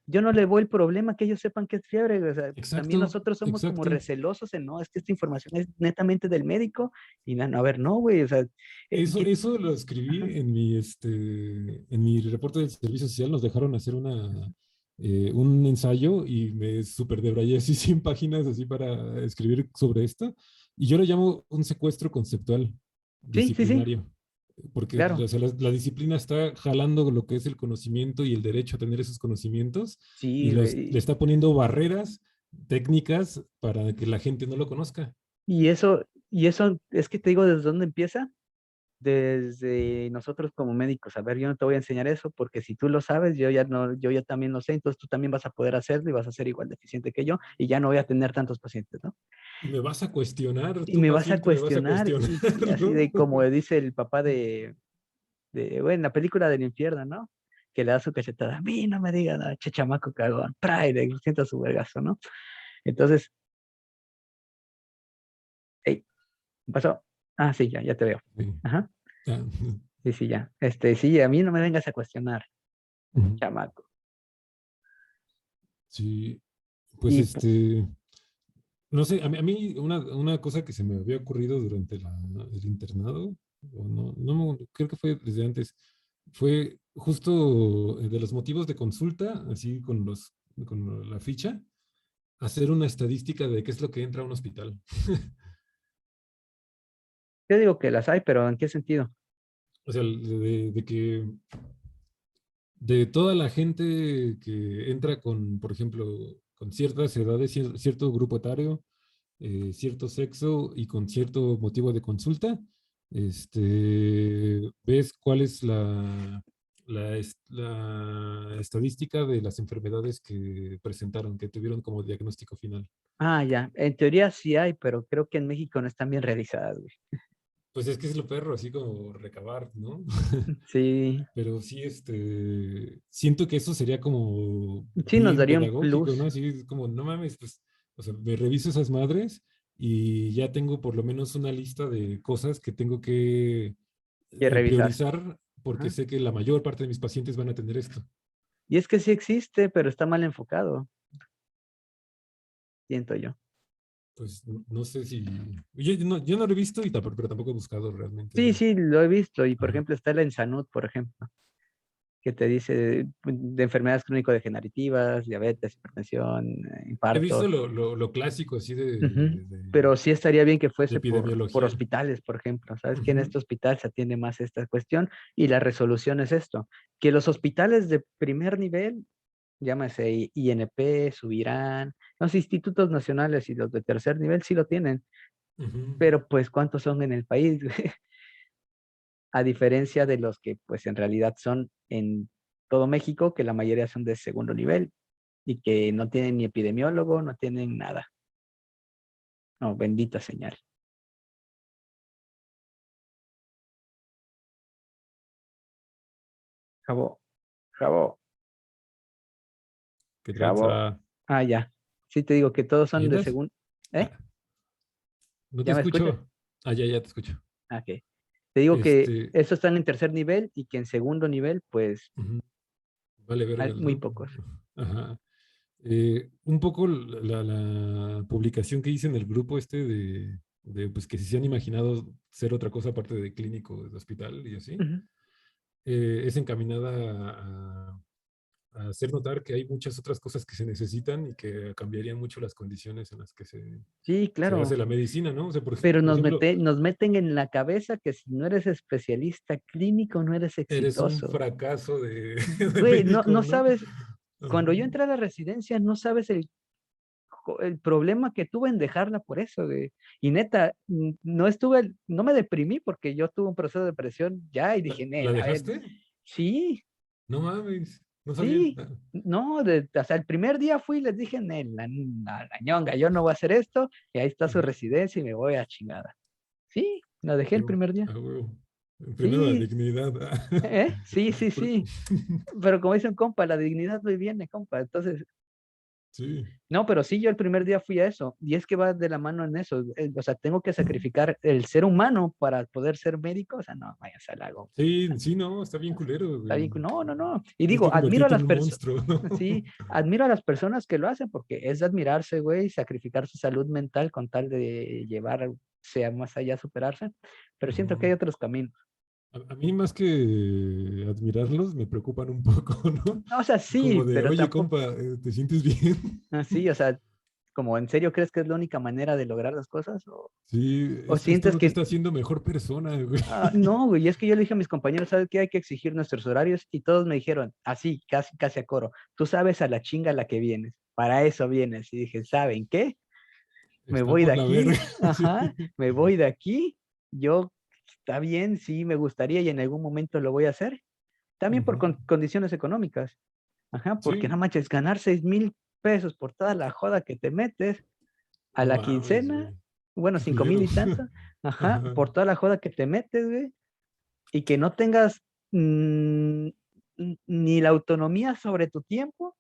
yo no le voy el problema que ellos sepan qué es fiebre, o sea, también Exacto, nosotros somos como exacto. recelosos en, no, es que esta información es netamente del médico, y no, a ver, no, güey, o sea, Eso lo ajá. escribí en mi reporte del servicio social. Nos dejaron hacer un ensayo y me súper debrayé así 100 páginas así para escribir sobre esto. Y yo lo llamo un secuestro conceptual Sí, sí, sí, disciplinario, porque claro, o sea, la disciplina está jalando lo que es el conocimiento y el derecho a tener esos conocimientos y sí, le güey, está poniendo barreras técnicas para que la gente no lo conozca. y eso, es que te digo desde dónde empieza, desde nosotros como médicos. A ver, yo no te voy a enseñar eso porque si tú lo sabes, yo ya no, yo ya también lo sé, entonces tú también vas a poder hacerlo y vas a ser igual de eficiente que yo y ya no voy a tener tantos pacientes, ¿no? Y me vas a cuestionar, Y tu me vas a paciente me vas a cuestionar cuestionar, y así ¿no? de como dice el papá bueno, la película del infierno, ¿no? Que le da su cachetada, a mí no me digan, no, che chamaco cagón, pride, sienta su vergazo, ¿no? Entonces, hey, ¿qué pasó? Ah, sí, ya te veo. Sí. Ajá, Ah, sí, sí, ya. Sí, a mí no me vengas a cuestionar, ujú. chamaco. Sí, pues Y no sé, a mí una cosa que se me había ocurrido durante el internado, o creo que fue desde antes, fue justo de los motivos de consulta, así con la ficha, hacer una estadística de qué es lo que entra a un hospital. yo digo que las hay, pero ¿en qué sentido? O sea, de que de toda la gente que entra con, por ejemplo, con ciertas edades, cierto grupo etario, cierto sexo y con cierto motivo de consulta, ves cuál es la estadística de las enfermedades que presentaron, que tuvieron como diagnóstico final. Ah, ya. En teoría sí hay, pero creo que en México no están bien realizadas, güey. Pues es que es lo perro, así como recabar, ¿no? Sí, Pero sí, siento que eso sería como sí nos bien daría un pedagógico, ¿no? plus Así es como, no mames, pues, o sea, me reviso esas madres y ya tengo por lo menos una lista de cosas que tengo que que revisar. priorizar porque Ajá. sé que la mayor parte de mis pacientes van a tener esto. Y es que sí existe, pero está mal enfocado, siento yo. Pues no sé si... yo no lo he visto pero tampoco he buscado realmente. Sí, sí, lo he visto. Y por Ajá. ejemplo, está el Ensanud, por ejemplo, que te dice de enfermedades crónico-degenerativas, diabetes, hipertensión, He visto infartos. lo clásico así Ujú. Pero sí estaría bien que de fuese por epidemiología. hospitales, por ejemplo. Sabes que en Ujú. este hospital se atiende más esta cuestión y la resolución es esto, que los hospitales de primer nivel llámese INP, Subirán, los institutos nacionales y los de tercer nivel sí lo tienen, Ujú. pero pues ¿cuántos son en el país? A diferencia de los que pues en realidad son en todo México, que la mayoría son de segundo nivel y que no tienen ni epidemiólogo, no tienen nada. No, bendita señal. Jabo, Jabo, ¿Qué Jabo. tranza? Ah, ya. Sí te digo que todos ¿Ahí son de andas? segundo. ¿Eh? Ah, no te ¿Ya me escuchas? escucho. Ah, ya te escucho. Ah, ok. Te digo que Este, estos están en tercer nivel y que en segundo nivel, pues, ujú, vale, hay vergas, muy ¿no? pocos. Ajá. Un poco la publicación que hice en el grupo este pues que si se han imaginado ser otra cosa aparte de clínico, de hospital y así, Ujú. es encaminada a hacer notar que hay muchas otras cosas que se necesitan y que cambiarían mucho las condiciones en las que Sí, se hace claro. la medicina, ¿no? O sea, Pero por ejemplo, nos meten en la cabeza que si no eres especialista clínico, no eres eres un exitoso. fracaso de, de Güey, no médico, ¿no? sabes, Ajá. cuando yo entré a la residencia, no sabes el problema que tuve en dejarla por eso, güey. Y neta, no me deprimí porque yo tuve un proceso de depresión ya y dije, ¿La Nel, a ver, dejaste? sí, No mames, no sabía. sí, no, o sea, el primer día fui y les dije, Nel, la ñonga, yo no voy a hacer esto, y ahí está su Ujú. residencia y me voy a chingada. Sí, la dejé el Huevo, primer día. a huevo. Primero la Sí, dignidad. sí, sí, Por- sí. Pero como dice un compa, la dignidad no viene, compa. Entonces, Sí. no, pero sí, yo el primer día fui a eso, y es que va de la mano en eso, o sea, tengo que sacrificar el ser humano para poder ser médico, o sea, no, vaya al lago, Sí, sí, no, está bien culero, está bien, güey. no, no, no, y Tienes digo, que admiro a convertirte en las un personas, monstruo, ¿no? sí, admiro a las personas que lo hacen, porque es de admirarse, güey, sacrificar su salud mental con tal de llevar, sea más allá, superarse, pero siento que hay Ujú. otros caminos. A mí más que admirarlos, me preocupan un poco, ¿no? No, o sea, Como sí, de, pero oye, tampoco, compa, ¿te sientes bien? sí, o sea, como en serio crees que es la única manera de lograr las cosas, Sí, o esto sientes no te que está haciendo mejor persona, güey. no, güey, es que yo le dije a mis compañeros, ¿sabes qué? Hay que exigir nuestros horarios y todos me dijeron, así, casi, casi a coro, tú sabes a la chinga a la que vienes, para eso vienes. Y dije, ¿saben qué? Me voy de Estamos la verga. aquí, ajá, me voy de aquí, yo, está bien, sí, me gustaría y en algún momento lo voy a hacer, también por Ujú. condiciones económicas, ajá, porque no Sí, manches, ganar 6,000 pesos por toda la joda que te metes a no la mames, quincena, güey. bueno, Qué 5,000 culero. y tanto, ajá, Ajá. por toda la joda que te metes, güey y que no tengas ni la autonomía sobre tu tiempo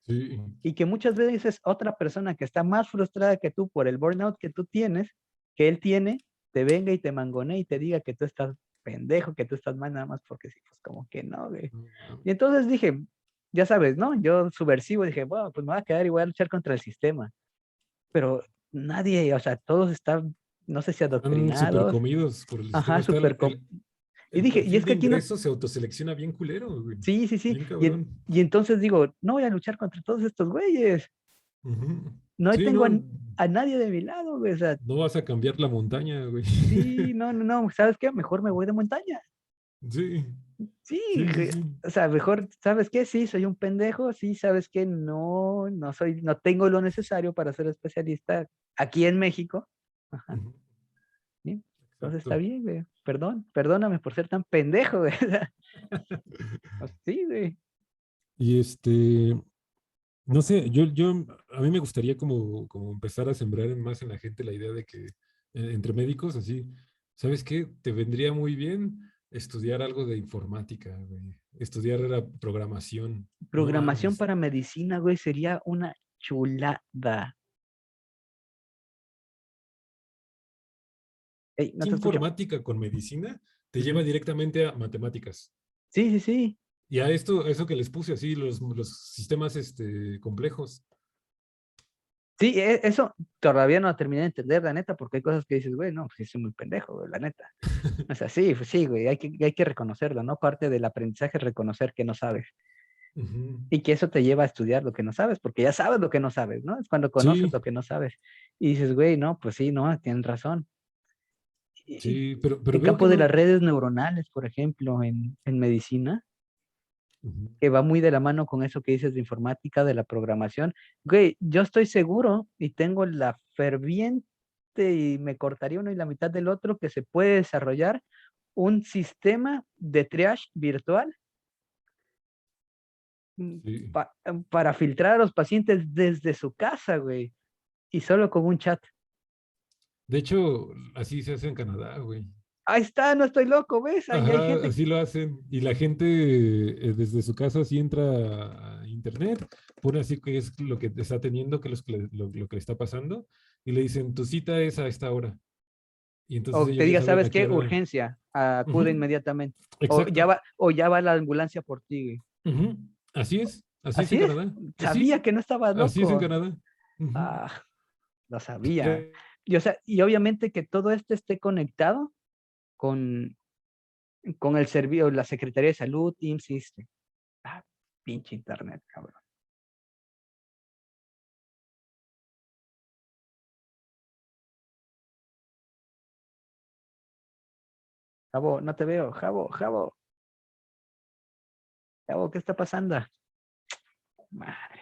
Sí. y que muchas veces otra persona que está más frustrada que tú por el burnout que tú tienes, que él tiene, te venga y te mangone y te diga que tú estás pendejo, que tú estás mal nada más porque sí, pues como que no, güey. No mames. Y entonces dije, ya sabes, ¿no? Yo subversivo dije, bueno, pues me voy a quedar y voy a luchar contra el sistema. Pero nadie, o sea, todos están, no sé si Están súper adoctrinados, comidos por el sistema. ajá, Está súper... Y el dije, y perfil es de que aquí no, ingreso se autoselecciona bien culero, güey. sí, sí, sí. Bien Y, cabrón. y entonces digo, no voy a luchar contra todos estos güeyes. Ujú. No Sí, tengo no, a nadie de mi lado, güey. O sea, no vas a cambiar la montaña, güey. sí, no, no, no. ¿Sabes qué? Mejor me voy de montaña. Sí, Sí, sí, sí, güey. sí. O sea, mejor, ¿sabes qué? Sí, soy un pendejo. Sí, ¿sabes qué? No, no soy, no tengo lo necesario para ser especialista aquí en México. Ajá. Ujú. ¿Sí? Entonces está Exacto. bien, güey. Perdóname por ser tan pendejo, güey. Pues sí, güey. Y no sé, a mí me gustaría como empezar a sembrar más en la gente la idea de que entre médicos, así, ¿sabes qué? Te vendría muy bien estudiar algo de informática, güey. Estudiar la programación. No Programación mames. para medicina, güey, sería una chulada. Ey, no te escucho. Informática con medicina te lleva Ujú. directamente a matemáticas. Sí, sí, sí. Y a esto, eso que les puse así, los sistemas complejos. Sí, eso todavía no terminé de entender, la neta, porque hay cosas que dices, güey, no, pues sí soy muy pendejo, güey, la neta. O sea, sí, pues sí, güey, hay que reconocerlo, ¿no? Parte del aprendizaje es reconocer que no sabes Ujú. y que eso te lleva a estudiar lo que no sabes, porque ya sabes lo que no sabes, ¿no? Es cuando conoces Sí, lo que no sabes y dices, güey, no, pues sí, no, tienen razón. Y sí, pero el veo que campo de las no. redes neuronales, por ejemplo, en medicina, Ujú. que va muy de la mano con eso que dices de informática, de la programación. Güey, yo estoy seguro y tengo la ferviente y me cortaría uno y la mitad del otro que se puede desarrollar un sistema de triage virtual Sí. para filtrar a los pacientes desde su casa, güey, y solo con un chat. De hecho, así se hace en Canadá, güey. Ahí está, no estoy loco, ¿ves? Ahí hay Ajá, gente. así lo hacen. Y la gente desde su casa sí entra a internet, pone así que es lo que está teniendo, que es lo que le está pasando, y le dicen, tu cita es a esta hora. Y entonces O te ellos ya diga, saben ¿sabes a qué qué? hora. Urgencia, acude Ujú, inmediatamente. exacto. O ya va la ambulancia por ti, güey. Ujú, así es en Así es, Canadá. sabía Sí, que no estaba así es en loco. Canadá. Ujú. Ah, lo sabía. Eh, Y, o sea, y obviamente que todo esto esté conectado con, con el servicio, la Secretaría de Salud, IMSS. Ah, pinche internet, cabrón. Javo, no te veo. Javo, Javo, Javo, ¿qué está pasando? Madre.